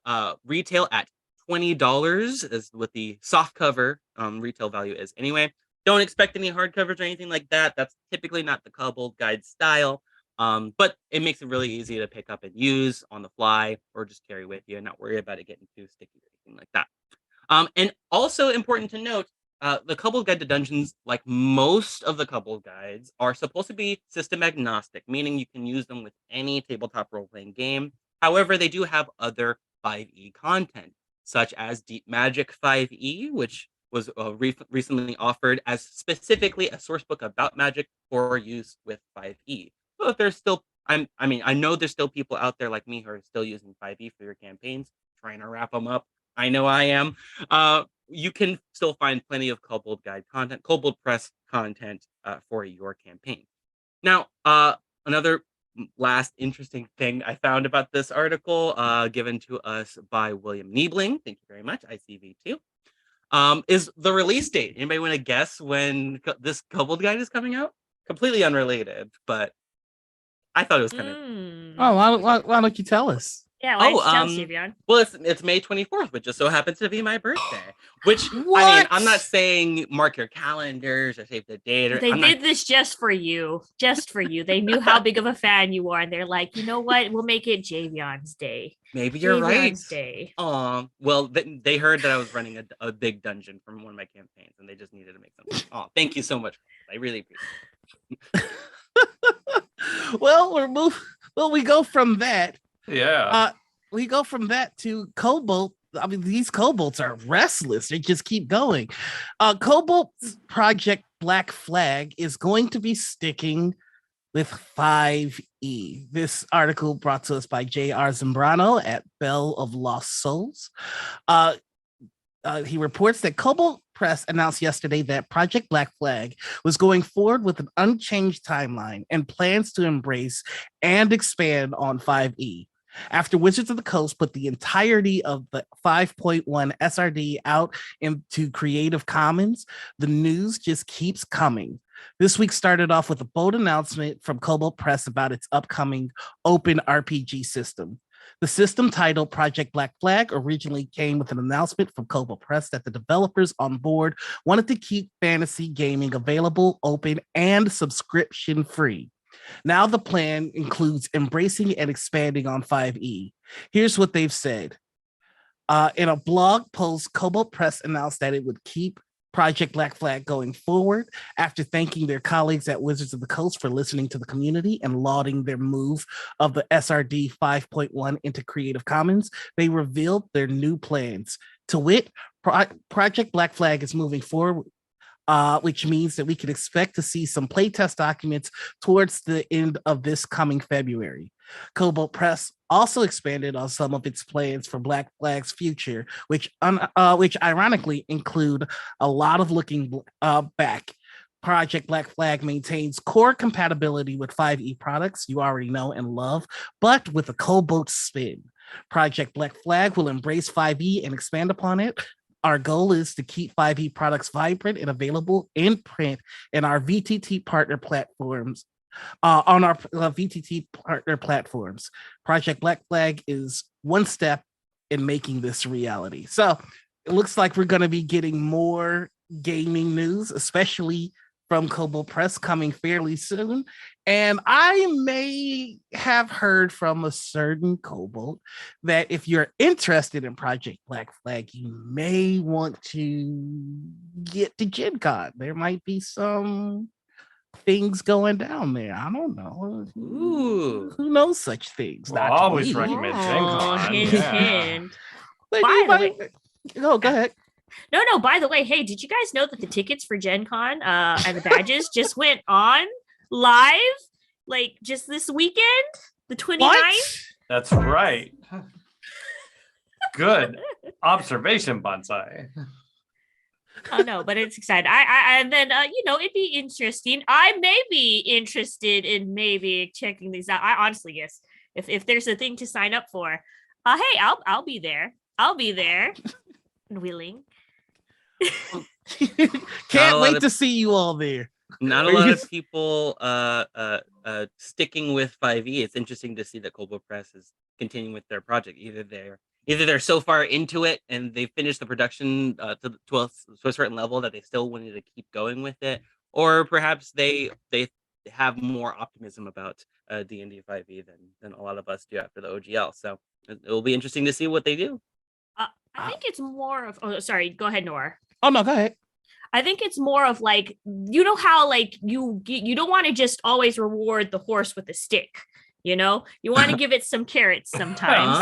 [SPEAKER 2] retail at $20 is what the soft cover retail value is anyway. Don't expect any hardcovers or anything like that. That's typically not the Kobold Guide style, but it makes it really easy to pick up and use on the fly or just carry with you and not worry about it getting too sticky or anything like that. And also important to note, the Kobold Guide to Dungeons, like most of the Kobold Guides, are supposed to be system agnostic, meaning you can use them with any tabletop role-playing game. However, they do have other 5e content, such as Deep Magic 5e, which was recently offered as specifically a source book about magic for use with 5e. So if there's still, I know there's still people out there like me who are still using 5e for your campaigns, trying to wrap them up. I know I am. You can still find plenty of Kobold Guide content, Kobold Press content for your campaign. Now, another last interesting thing I found about this article, given to us by William Niebling, thank you very much, ICV2, is the release date. Anybody want to guess when this Kobold Guide is coming out? Completely unrelated, but I thought it was kind of...
[SPEAKER 1] Oh, why don't you tell us?
[SPEAKER 3] Yeah, why don't you tell Stevion?
[SPEAKER 2] Well, it's May 24th, which just so happens to be my birthday. Which,
[SPEAKER 1] What?
[SPEAKER 2] I mean, I'm not saying mark your calendars or save the date.
[SPEAKER 3] They did this just for you. Just for you. They knew how big of a fan you are, and they're like, you know what? We'll make it Javion's Day.
[SPEAKER 2] Maybe you're
[SPEAKER 3] Javion's
[SPEAKER 2] right.
[SPEAKER 3] Day.
[SPEAKER 2] Oh, well, they heard that I was running a big dungeon from one of my campaigns, and they just needed to make something. Oh, thank you so much. I really appreciate it.
[SPEAKER 1] Well, we go from that.
[SPEAKER 4] Yeah.
[SPEAKER 1] We go from that to Kobold. I mean, these kobolds are restless. They just keep going. Kobold's Project Black Flag is going to be sticking with 5E. This article brought to us by J.R. Zambrano at Bell of Lost Souls. He reports that Cobalt Press announced yesterday that Project Black Flag was going forward with an unchanged timeline and plans to embrace and expand on 5E. After Wizards of the Coast put the entirety of the 5.1 SRD out into Creative Commons, the news just keeps coming. This week started off with a bold announcement from Cobalt Press about its upcoming open RPG system. The system, titled Project Black Flag, originally came with an announcement from Cobalt Press that the developers on board wanted to keep fantasy gaming available, open, and subscription-free. Now the plan includes embracing and expanding on 5E. Here's what they've said. In a blog post, Cobalt Press announced that it would keep Project Black Flag going forward after thanking their colleagues at Wizards of the Coast for listening to the community and lauding their move of the SRD 5.1 into Creative Commons. They revealed their new plans. To wit, Project Black Flag is moving forward, which means that we can expect to see some playtest documents towards the end of this coming February. Cobalt Press also expanded on some of its plans for Black Flag's future, which ironically include a lot of looking back. Project Black Flag maintains core compatibility with 5E products you already know and love, but with a Cobalt spin. Project Black Flag will embrace 5E and expand upon it. Our goal is to keep 5E products vibrant and available in print in our VTT partner platforms. On our VTT partner platforms. Project Black Flag is one step in making this reality. So it looks like we're going to be getting more gaming news, especially from Cobalt Press, coming fairly soon. And I may have heard from a certain Cobalt that if you're interested in Project Black Flag, you may want to get to Gen Con. There might be some things going down there. I don't know.
[SPEAKER 2] Ooh.
[SPEAKER 1] Who knows such things?
[SPEAKER 4] Well,
[SPEAKER 1] Not
[SPEAKER 4] I always
[SPEAKER 1] me.
[SPEAKER 4] recommend Gen
[SPEAKER 3] Oh,
[SPEAKER 4] Con.
[SPEAKER 3] hint,
[SPEAKER 4] Yeah.
[SPEAKER 3] hint.
[SPEAKER 1] But
[SPEAKER 3] By
[SPEAKER 1] you
[SPEAKER 3] the
[SPEAKER 1] might. Go ahead.
[SPEAKER 3] No, by the way, hey, did you guys know that the tickets for Gen Con and the badges just went on live like just this weekend, the 29th?
[SPEAKER 1] What?
[SPEAKER 4] That's right. Good observation, Bonsai.
[SPEAKER 3] Oh no, but it's exciting. I and then it'd be interesting. I may be interested in maybe checking these out. I honestly, yes. If there's a thing to sign up for, hey, I'll be there. I'll be there. Willing.
[SPEAKER 1] Can't wait to see you all there.
[SPEAKER 2] Not a lot of people sticking with 5e. It's interesting to see that Cobalt Press is continuing with their project. Either they're so far into it and they finished the production to a certain level that they still wanted to keep going with it, or perhaps they have more optimism about D&D 5e than a lot of us do after the OGL. So it will be interesting to see what they do.
[SPEAKER 3] I think it's more of. Oh, sorry. Go ahead, Nora.
[SPEAKER 1] Oh no, go ahead.
[SPEAKER 3] I think it's more of like, you know how like you don't want to just always reward the horse with a stick. You know, you want to give it some carrots sometimes.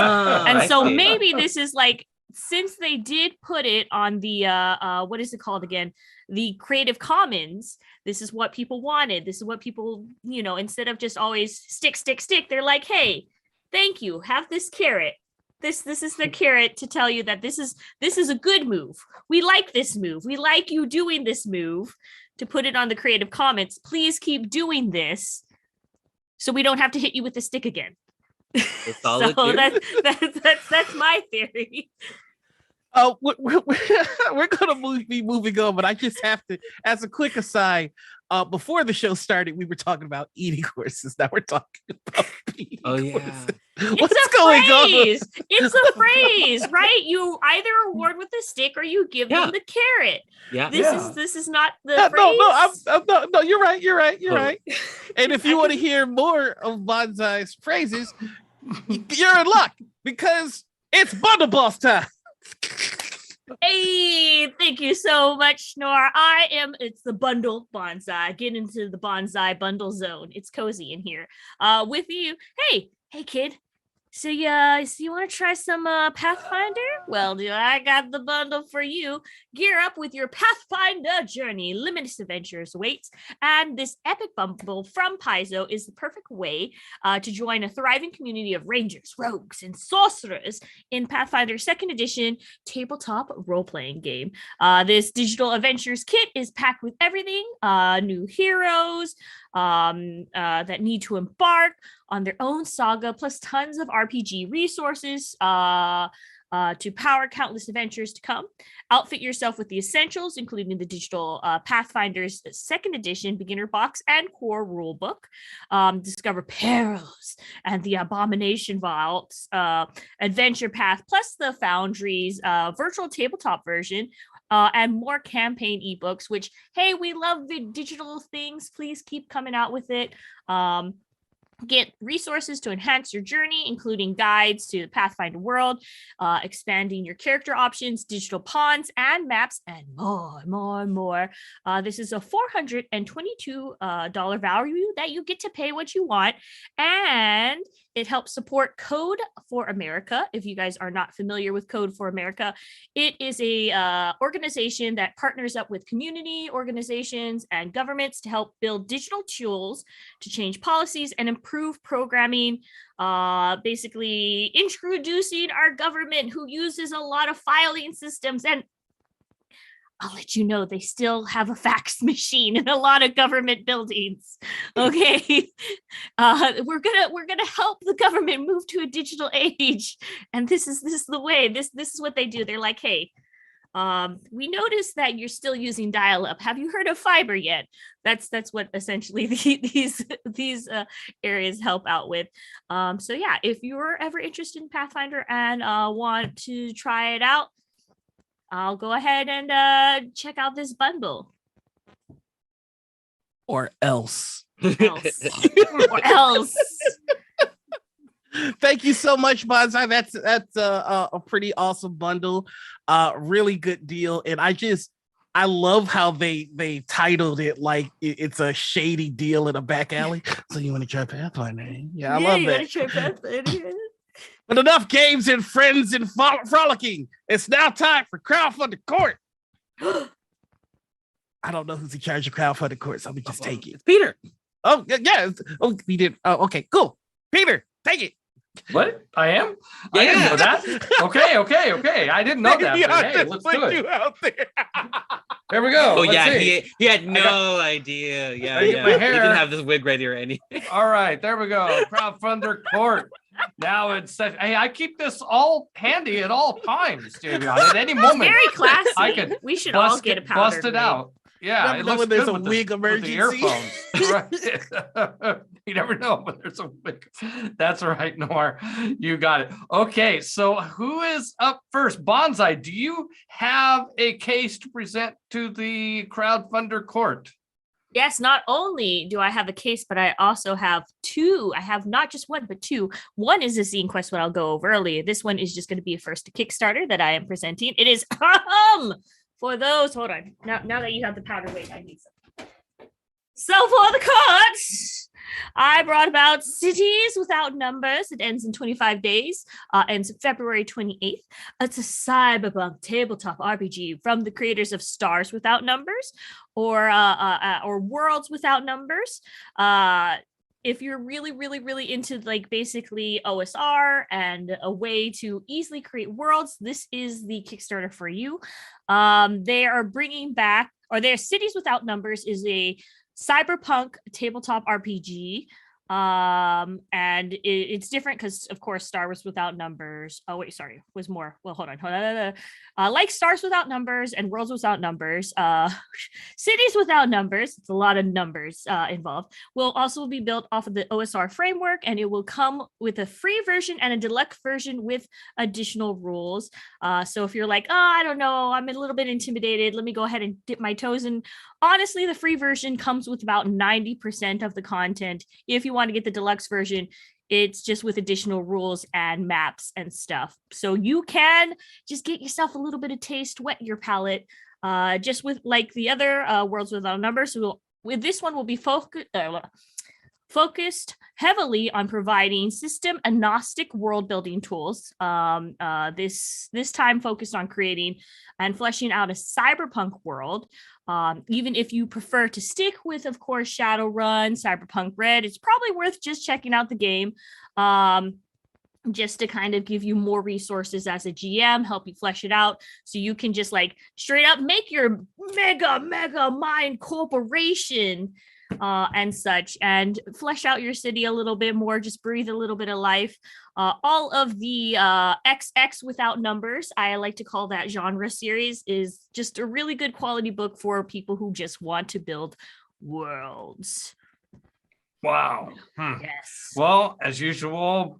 [SPEAKER 3] And so maybe this is like, since they did put it on the what is it called again? The Creative Commons. This is what people wanted. This is what people, instead of just always stick, they're like, hey, thank you. Have this carrot. This is the carrot to tell you that this is a good move. We like this move. We like you doing this move, to put it on the Creative Commons. Please keep doing this, so we don't have to hit you with the stick again. So that's my theory.
[SPEAKER 1] Oh, we're gonna be moving on, but I just have to, as a quick aside, before the show started, we were talking about eating horses. Now we're talking about eating horses. What's going on?
[SPEAKER 3] It's a phrase, right? You either reward with the stick or you give them the carrot.
[SPEAKER 2] Yeah.
[SPEAKER 3] This is not the phrase.
[SPEAKER 1] No, you're right. You're right. And if you want to hear more of Bonsai's phrases, you're in luck because it's Bundle Boss time.
[SPEAKER 3] Hey, thank you so much, Nora. It's the Bundle Bonsai. Get into the Bonsai bundle zone. It's cozy in here with you. Hey, kid, So you want to try some Pathfinder? Well, dude, I got the bundle for you. Gear up with your Pathfinder journey. Limitless adventures awaits, and this epic bundle from Paizo is the perfect way to join a thriving community of rangers, rogues, and sorcerers in Pathfinder Second Edition tabletop role-playing game. This digital adventures kit is packed with everything: new heroes that need to embark on their own saga, plus tons of RPG resources to power countless adventures to come. Outfit yourself with the essentials, including the digital Pathfinder's Second Edition beginner box and core rulebook. Discover perils and the abomination vaults, adventure path, plus the Foundry's virtual tabletop version. And more campaign ebooks, which, hey, we love the digital things. Please keep coming out with it. Get resources to enhance your journey, including guides to the Pathfinder world, expanding your character options, digital pawns and maps, and more. This is a $422 value that you get to pay what you want, and it helps support Code for America. If you guys are not familiar with Code for America, it is a organization that partners up with community organizations and governments to help build digital tools to change policies and improve programming. Basically introducing our government, who uses a lot of filing systems, and I'll let you know they still have a fax machine in a lot of government buildings. Okay, we're gonna help the government move to a digital age, and this is the way. This is what they do. They're like, hey, we noticed that you're still using dial-up. Have you heard of fiber yet? That's what essentially these areas help out with. So yeah, if you're ever interested in Pathfinder and want to try it out, I'll go ahead and check out this bundle.
[SPEAKER 1] Or else.
[SPEAKER 3] Or else.
[SPEAKER 1] Thank you so much, Bonsai. That's a pretty awesome bundle. Really good deal. And I love how they titled it like it's a shady deal in a back alley. So you want to try Pathfinder? Yeah, I love that.
[SPEAKER 3] Try Pathfinder.
[SPEAKER 1] But enough games and friends and frolicking. It's now time for crowdfunded court. I don't know who's in charge of crowdfunded court, so let me just take it.
[SPEAKER 2] It's Peter.
[SPEAKER 1] Oh, yeah. Oh, we did. Oh, okay, cool. Peter, take it.
[SPEAKER 4] What? I am? I didn't know that. Okay. I didn't know that. But hey, let's do it.
[SPEAKER 1] Out there.
[SPEAKER 4] There we go.
[SPEAKER 2] Oh,
[SPEAKER 4] Let's
[SPEAKER 2] yeah,
[SPEAKER 4] see.
[SPEAKER 2] he had no idea. Yeah,
[SPEAKER 4] I get my
[SPEAKER 2] he
[SPEAKER 4] hair.
[SPEAKER 2] didn't have this wig ready or anything.
[SPEAKER 4] All right, there we go. Crowdfunder court. Now it's hey, I keep this all handy at all times, dude. At any moment,
[SPEAKER 3] Very classy.
[SPEAKER 4] I could
[SPEAKER 3] we should all get a powder.
[SPEAKER 4] bust it out. Yeah, it looks
[SPEAKER 1] when there's
[SPEAKER 4] good
[SPEAKER 1] a
[SPEAKER 4] with
[SPEAKER 1] wig
[SPEAKER 4] the
[SPEAKER 1] emergency.
[SPEAKER 4] earphones. Right. You never know when there's a wig. That's right, Nor. You got it. Okay, so who is up first? Bonsai, do you have a case to present to the crowdfunder court?
[SPEAKER 3] Yes, not only do I have a case, but I also have two. I have not just one, but two. One is a Zine quest, what I'll go over earlier. This one is just going to be a first to Kickstarter that I am presenting. It is for those. Hold on. Now that you have the powder, wait, I need some. So for the cards, I brought about Cities Without Numbers. It ends in 25 days, ends February 28th. It's a cyberpunk tabletop RPG from the creators of Stars Without Numbers or Worlds Without Numbers. If you're really into like basically OSR and a way to easily create worlds, this is the Kickstarter for you. They are bringing back, or their Cities Without Numbers is a cyberpunk tabletop RPG. And it's different because, of course, Stars Without Numbers. Oh, wait, sorry, was more. Well, hold on. Like Stars Without Numbers and Worlds Without Numbers, Cities Without Numbers, it's a lot of numbers involved, will also be built off of the OSR framework, and it will come with a free version and a deluxe version with additional rules. So if you're like, oh, I don't know, I'm a little bit intimidated, let me go ahead and dip my toes in. Honestly, the free version comes with about 90% of the content. If you want to get the deluxe version, it's just with additional rules and maps and stuff. So you can just get yourself a little bit of taste, wet your palate, just with like the other Worlds Without Numbers. So with this one, we'll be focused heavily on providing system agnostic world building tools. This time focused on creating and fleshing out a cyberpunk world. Even if you prefer to stick with, of course, Shadowrun, Cyberpunk Red, it's probably worth just checking out the game. Just to kind of give you more resources as a GM, help you flesh it out so you can just like straight up make your mega mind corporation and such, and flesh out your city a little bit more, just breathe a little bit of life. All of the XX without numbers, I like to call that genre series, is just a really good quality book for people who just want to build worlds.
[SPEAKER 4] Wow.
[SPEAKER 3] Yes.
[SPEAKER 4] Well, as usual,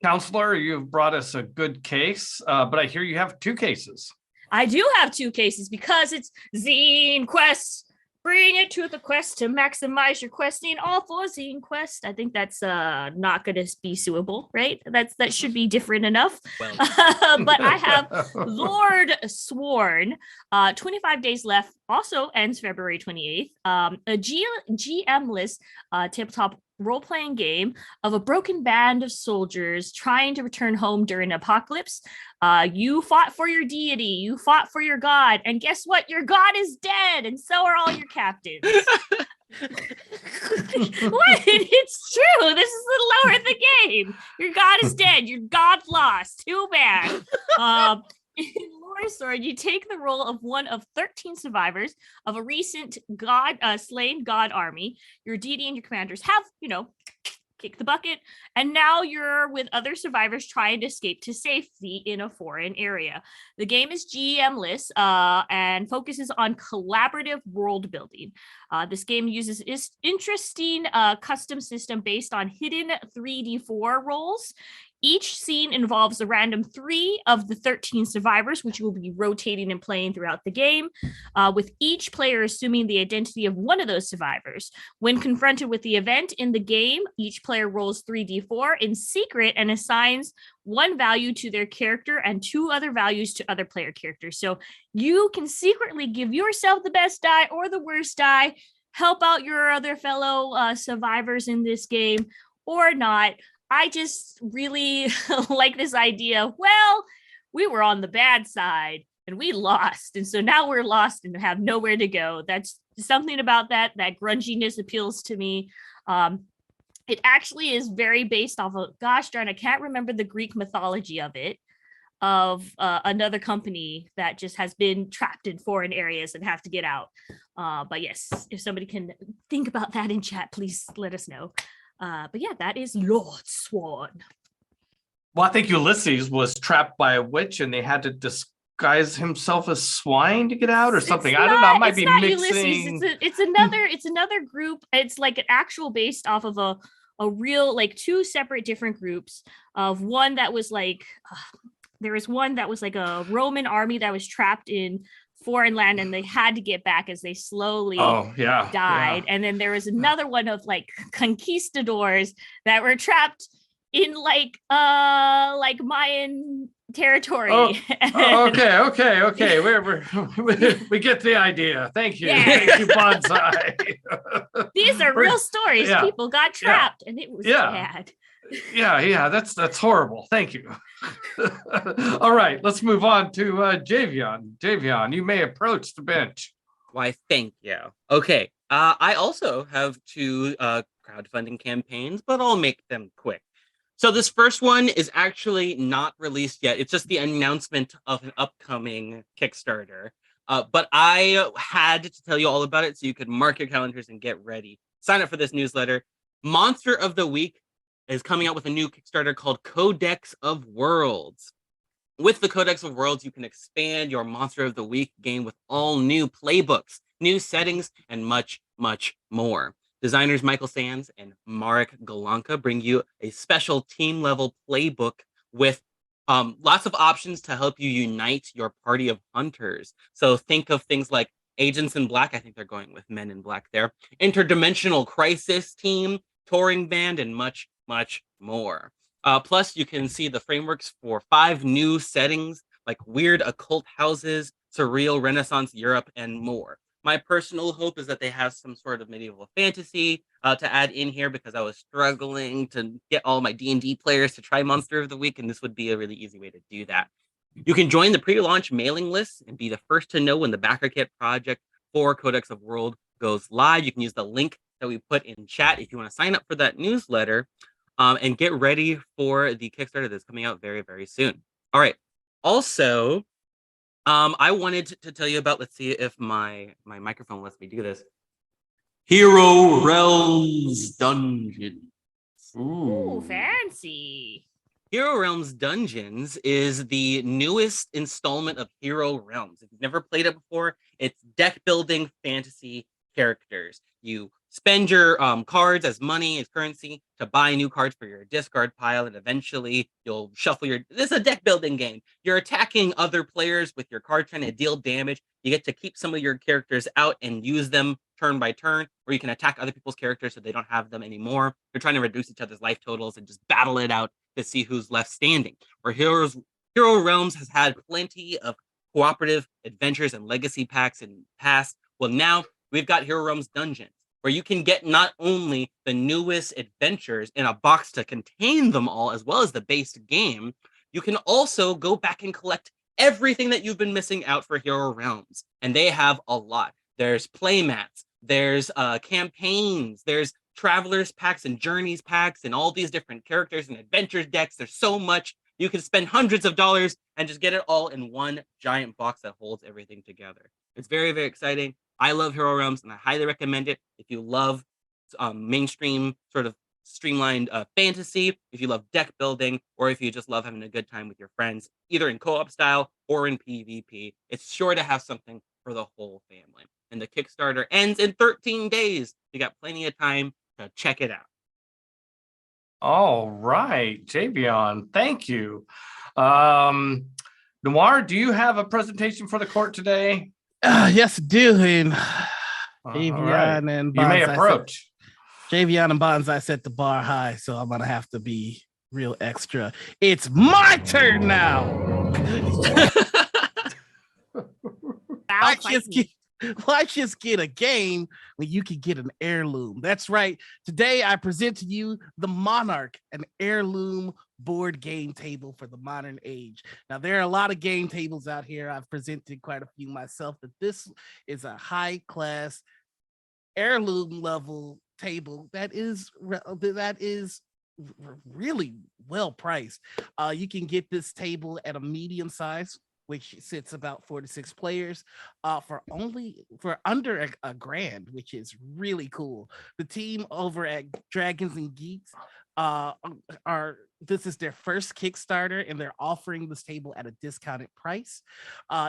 [SPEAKER 4] Counselor, you've brought us a good case, but I hear you have 2 cases.
[SPEAKER 3] I do have 2 cases because it's Zine Quest. Bring it to the quest to maximize your questing, all for Zine Quest. I think that's not going to be suable, right? That should be different enough.
[SPEAKER 2] Well,
[SPEAKER 3] But I have Lord Sworn. 25 days left. Also ends February 28th. A GM-less tabletop role-playing game of a broken band of soldiers trying to return home during an apocalypse. You fought for your deity, you fought for your god, and guess what? Your god is dead, and so are all your captains. What? It's true. This is the lore of the game. Your god is dead. Your god lost. Too bad. In Lore Sword, you take the role of one of 13 survivors of a recent slain god army. Your deity and your commanders have, kicked the bucket, and now you're with other survivors trying to escape to safety in a foreign area. The game is GM-less and focuses on collaborative world building. This game uses interesting custom system based on hidden 3d4 rolls. Each scene involves a random 3 of the 13 survivors, which will be rotating and playing throughout the game, with each player assuming the identity of one of those survivors. When confronted with the event in the game, each player rolls 3d4 in secret and assigns 1 value to their character and 2 other values to other player characters. So you can secretly give yourself the best die or the worst die, help out your other fellow survivors in this game, or not. I just really like this idea. Well, we were on the bad side and we lost. And so now we're lost and have nowhere to go. That's something about that grunginess appeals to me. It actually is very based off of, gosh darn, I can't remember the Greek mythology of it, of another company that just has been trapped in foreign areas and have to get out. But yes, if somebody can think about that in chat, please let us know. But yeah, that is Lord Sworn.
[SPEAKER 4] Well, I think Ulysses was trapped by a witch and they had to disguise himself as swine to get out or something. I don't know. I might be mixing.
[SPEAKER 3] It's another group. It's like an actual based off of a real, like 2 separate different groups of one that was like, there was one that was like a Roman army that was trapped in foreign land and they had to get back as they slowly died.
[SPEAKER 4] Yeah.
[SPEAKER 3] And then there was another one of like conquistadors that were trapped in like Mayan territory.
[SPEAKER 4] Okay. We get the idea. Thank you.
[SPEAKER 3] Yeah.
[SPEAKER 4] Thank you, Bonsai.
[SPEAKER 3] These are real stories.
[SPEAKER 4] Yeah.
[SPEAKER 3] People got trapped and it was bad.
[SPEAKER 4] Yeah, that's horrible. Thank you. All right, let's move on to Javion. Javion, you may approach the bench.
[SPEAKER 2] why, thank you. Okay, I also have 2 crowdfunding campaigns, but I'll make them quick. So this first one is actually not released yet. It's just the announcement of an upcoming Kickstarter. But I had to tell you all about it so you could mark your calendars and get ready. Sign up for this newsletter. Monster of the Week is coming out with a new Kickstarter called Codex of Worlds. With the Codex of Worlds, you can expand your Monster of the Week game with all new playbooks, new settings, and much, much more. Designers Michael Sands and Marek Galanka bring you a special team-level playbook with lots of options to help you unite your party of hunters. So think of things like Agents in Black. I think they're going with Men in Black there. Interdimensional Crisis Team, Touring Band, and much, much more. Plus, you can see the frameworks for 5 new settings like weird occult houses, surreal Renaissance Europe, and more. My personal hope is that they have some sort of medieval fantasy, to add in here because I was struggling to get all my D&D players to try Monster of the Week, and this would be a really easy way to do that. You can join the pre-launch mailing list and be the first to know when the Backer Kit project for Codex of World goes live. You can use the link that we put in chat if you want to sign up for that newsletter, and get ready for the Kickstarter that's coming out very, very soon. All right. Also, I wanted to tell you about, let's see if my microphone lets me do this. Hero Realms Dungeons.
[SPEAKER 3] Ooh, fancy.
[SPEAKER 2] Hero Realms Dungeons is the newest installment of Hero Realms. If you've never played it before, it's deck building fantasy characters. You spend your cards as money, as currency, to buy new cards for your discard pile, and eventually you'll shuffle your... This is a deck building game. You're attacking other players with your card, trying to deal damage. You get to keep some of your characters out and use them turn by turn, or you can attack other people's characters so they don't have them anymore. You're trying to reduce each other's life totals and just battle it out to see who's left standing. Where Hero Realms has had plenty of cooperative adventures and legacy packs in the past. Well, now we've got Hero Realms Dungeons, where you can get not only the newest adventures in a box to contain them all, as well as the base game, you can also go back and collect everything that you've been missing out for Hero Realms. And they have a lot. There's playmats, there's campaigns, there's travelers packs and journeys packs and all these different characters and adventures decks. There's so much. You can spend hundreds of dollars and just get it all in one giant box that holds everything together. It's very, very exciting. I love Hero Realms and I highly recommend it if you love mainstream sort of streamlined fantasy, if you love deck building, or if you just love having a good time with your friends, either in co-op style or in PvP. It's sure to have something for the whole family. And the Kickstarter ends in 13 days. You got plenty of time to check it out.
[SPEAKER 4] All right, Javion, thank you. Noir, do you have a presentation for the court today?
[SPEAKER 1] Yes, I do. And
[SPEAKER 4] All right.
[SPEAKER 1] and
[SPEAKER 4] You may
[SPEAKER 1] Bonsai
[SPEAKER 4] approach.
[SPEAKER 1] Javion and Bonsai set the bar high, so I'm gonna have to be real extra. It's my turn now. Why just get a game when you can get an heirloom? That's right. Today, I present to you the Monarch, an heirloom board game table for the modern age. Now, there are a lot of game tables out here. I've presented quite a few myself, but this is a high-class heirloom level table that is really well priced. You can get this table at a medium size, which sits about 4 to 6 players, for under a grand, which is really cool. The team over at Dragons and Geeks this is their first Kickstarter, and they're offering this table at a discounted price.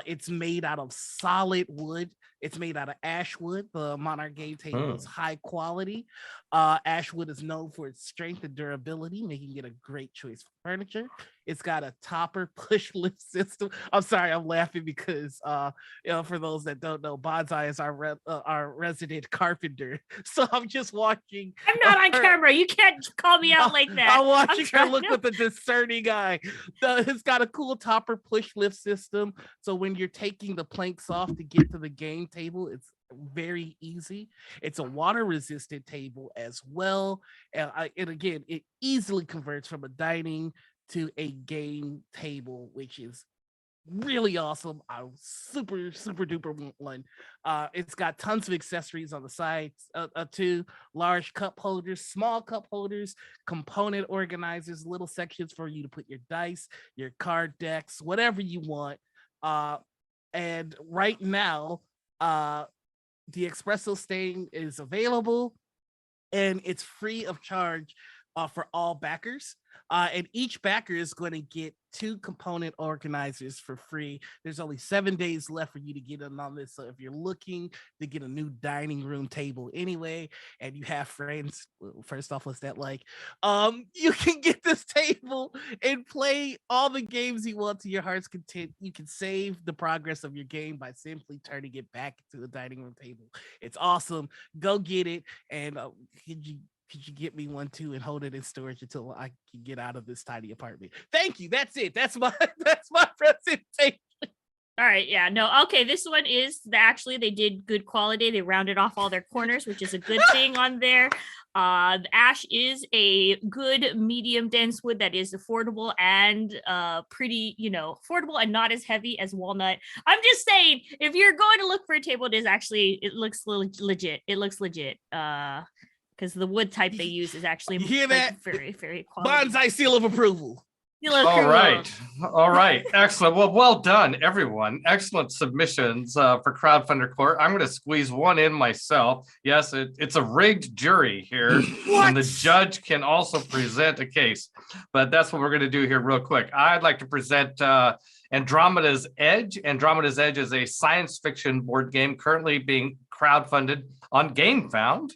[SPEAKER 1] It's made out of solid wood. It's made out of ash wood. The Monarch game table is high quality. Ash wood is known for its strength and durability, making it a great choice for furniture. It's got a topper push lift system. I'm sorry, I'm laughing because for those that don't know, Bonsai is our resident carpenter. So I'm just watching.
[SPEAKER 3] I'm not on camera. You can't call me out like that.
[SPEAKER 1] I'm watching her look with a discerning eye. It's got a cool topper push lift system. So when you're taking the planks off to get to the game table, it's very easy. It's a water resistant table as well. And again, it easily converts from a dining to a game table, which is really awesome. I super duper want one. It's got tons of accessories on the sides too. Large cup holders, small cup holders, component organizers, little sections for you to put your dice, your card decks, whatever you want. And right now, the espresso stain is available, and it's free of charge for all backers. And each backer is going to get 2 component organizers for free. There's only 7 days left for you to get in on this. So if you're looking to get a new dining room table anyway, and you have friends, first off, what's that like? You can get this table and play all the games you want to your heart's content. You can save the progress of your game by simply turning it back to the dining room table. It's awesome. Go get it. And could you get me one too and hold it in storage until I can get out of this tiny apartment? Thank you. That's it. That's my presentation.
[SPEAKER 3] All right, yeah, no, okay. This one is actually they did good quality. They rounded off all their corners, which is a good thing on there. The ash is a good medium dense wood that is affordable and pretty, affordable and not as heavy as walnut. I'm just saying, if you're going to look for a table, it looks legit. It looks legit. Because the wood type they use is actually
[SPEAKER 1] You hear that?
[SPEAKER 3] very, very quality.
[SPEAKER 1] Bonsai seal of approval.
[SPEAKER 4] All right. Excellent. Well done, everyone. Excellent submissions for Crowdfunder Court. I'm going to squeeze one in myself. Yes, it's a rigged jury here. And the judge can also present a case. But that's what we're going to do here real quick. I'd like to present Andromeda's Edge. Andromeda's Edge is a science fiction board game currently being crowdfunded on GameFound.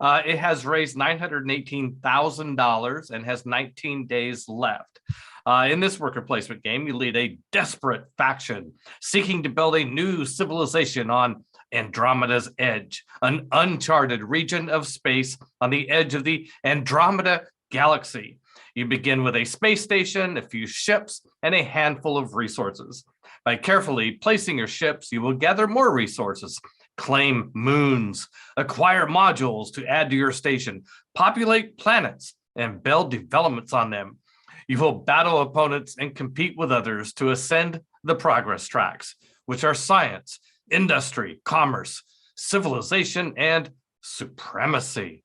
[SPEAKER 4] It has raised $918,000 and has 19 days left. In this worker placement game, you lead a desperate faction seeking to build a new civilization on Andromeda's Edge, an uncharted region of space on the edge of the Andromeda galaxy. You begin with a space station, a few ships, and a handful of resources. By carefully placing your ships, you will gather more resources, claim moons, acquire modules to add to your station, populate planets, and build developments on them. You will battle opponents and compete with others to ascend the progress tracks, which are science, industry, commerce, civilization, and supremacy.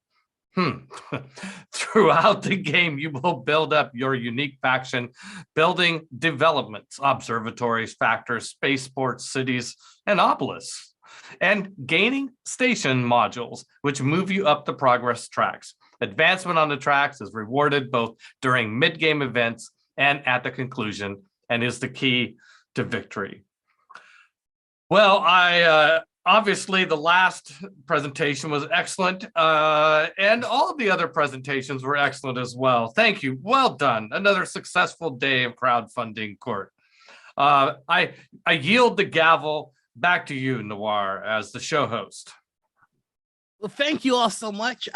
[SPEAKER 4] Throughout the game, you will build up your unique faction, building developments, observatories, factors, spaceports, cities, and obelisks, and gaining station modules, which move you up the progress tracks. Advancement on the tracks is rewarded both during mid-game events and at the conclusion, and is the key to victory. Well, obviously the last presentation was excellent, and all of the other presentations were excellent as well. Thank you. Well done. Another successful day of crowdfunding court. I yield the gavel back to you, Noir, as the show host.
[SPEAKER 1] Well, thank you all so much.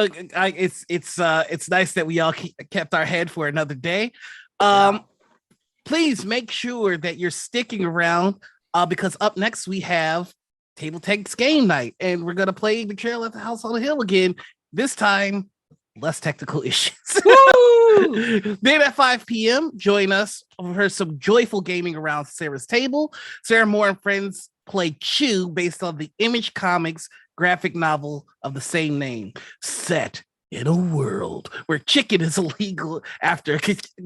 [SPEAKER 1] It's nice that we all kept our head for another day. Please make sure that you're sticking around because up next we have TableTakes game night, and we're gonna play the Trail at the House on the Hill again. This time, less technical issues. Then at 5 p.m., join us for some joyful gaming around Sarah's table. Sarah Moore and friends play Chew based on the Image Comics graphic novel of the same name, set in a world where chicken is illegal after a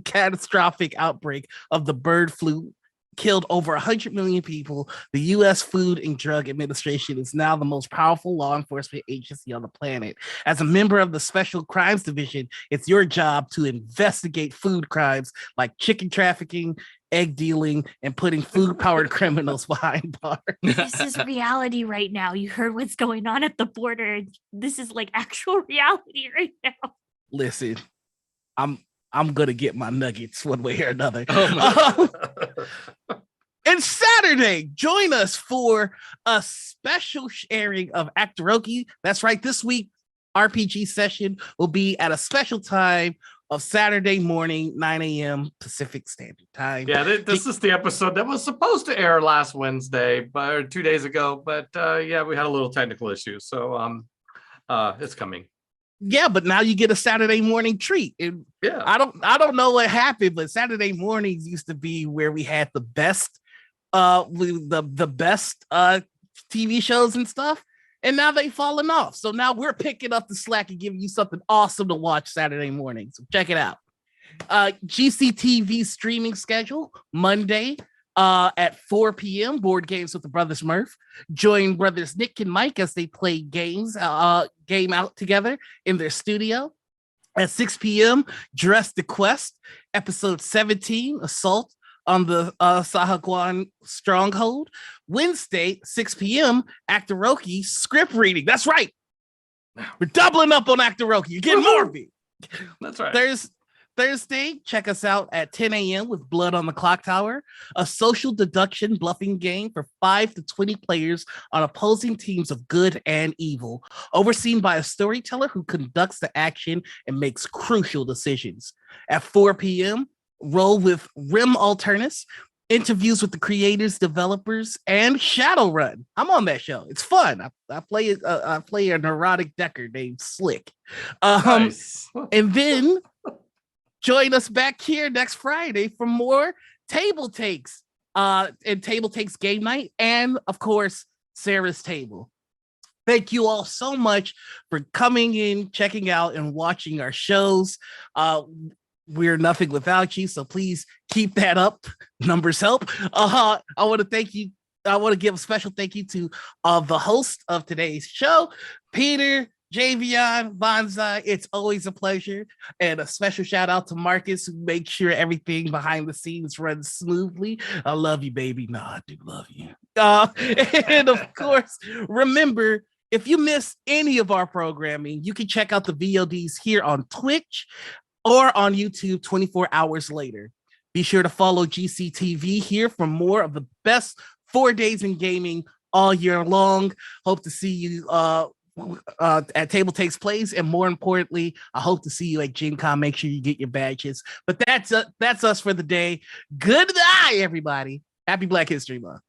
[SPEAKER 1] catastrophic outbreak of the bird flu killed over 100 million people. The U.S. Food and Drug Administration is now the most powerful law enforcement agency on the planet. As a member of the Special Crimes Division, it's your job to investigate food crimes like chicken trafficking, egg dealing, and putting food-powered criminals behind bars.
[SPEAKER 3] This is reality right now. You heard what's going on at the border. This is like actual reality right now.
[SPEAKER 1] Listen, I'm gonna get my nuggets one way or another. And Saturday, join us for a special sharing of Actoroki. That's right. This week, RPG session will be at a special time of Saturday morning, 9 a.m. Pacific Standard Time.
[SPEAKER 4] Yeah, this is the episode that was supposed to air last Wednesday, or 2 days ago. But yeah, we had a little technical issue, so it's coming.
[SPEAKER 1] Yeah, but now you get a Saturday morning treat. And
[SPEAKER 4] yeah,
[SPEAKER 1] I don't know what happened, but Saturday mornings used to be where we had the best, the best TV shows and stuff. And now they've fallen off. So now we're picking up the slack and giving you something awesome to watch Saturday morning. So check it out. GCTV streaming schedule Monday at 4 p.m. Board Games with the Brothers Murph. Join brothers Nick and Mike as they play games, game out together in their studio. At 6 p.m., Dress the Quest, episode 17, Assault on the Sahaguan Stronghold. Wednesday, 6 p.m., Actoroki script reading. That's right. We're doubling up on Actoroki. You're getting more of it.
[SPEAKER 4] That's right.
[SPEAKER 1] Thursday, check us out at 10 a.m. with Blood on the Clock Tower, a social deduction bluffing game for 5 to 20 players on opposing teams of good and evil, overseen by a storyteller who conducts the action and makes crucial decisions. At 4 p.m., roll with Rim Alternus, interviews with the creators, developers, and Shadowrun. I'm on that show. It's fun. I play a neurotic Decker named Slick.
[SPEAKER 4] Nice.
[SPEAKER 1] And then join us back here next Friday for more Table Takes, and Table Takes Game Night, and of course, Sarah's Table. Thank you all so much for coming in, checking out, and watching our shows. We're nothing without you, so please keep that up. Numbers help. I want to thank you. I want to give a special thank you to the host of today's show, Peter, Javion, Bonsai. It's always a pleasure. And a special shout out to Marcus, who makes sure everything behind the scenes runs smoothly. I love you, baby. No, I do love you. And of course, remember, if you miss any of our programming, you can check out the VODs here on Twitch or on YouTube 24 hours later. Be sure to follow GCTV here for more of the best 4 days in gaming all year long. Hope to see you at Table Takes Plays, and more importantly, I hope to see you at Gen Con. Make sure you get your badges. But that's us for the day. Good night, everybody. Happy Black History Month.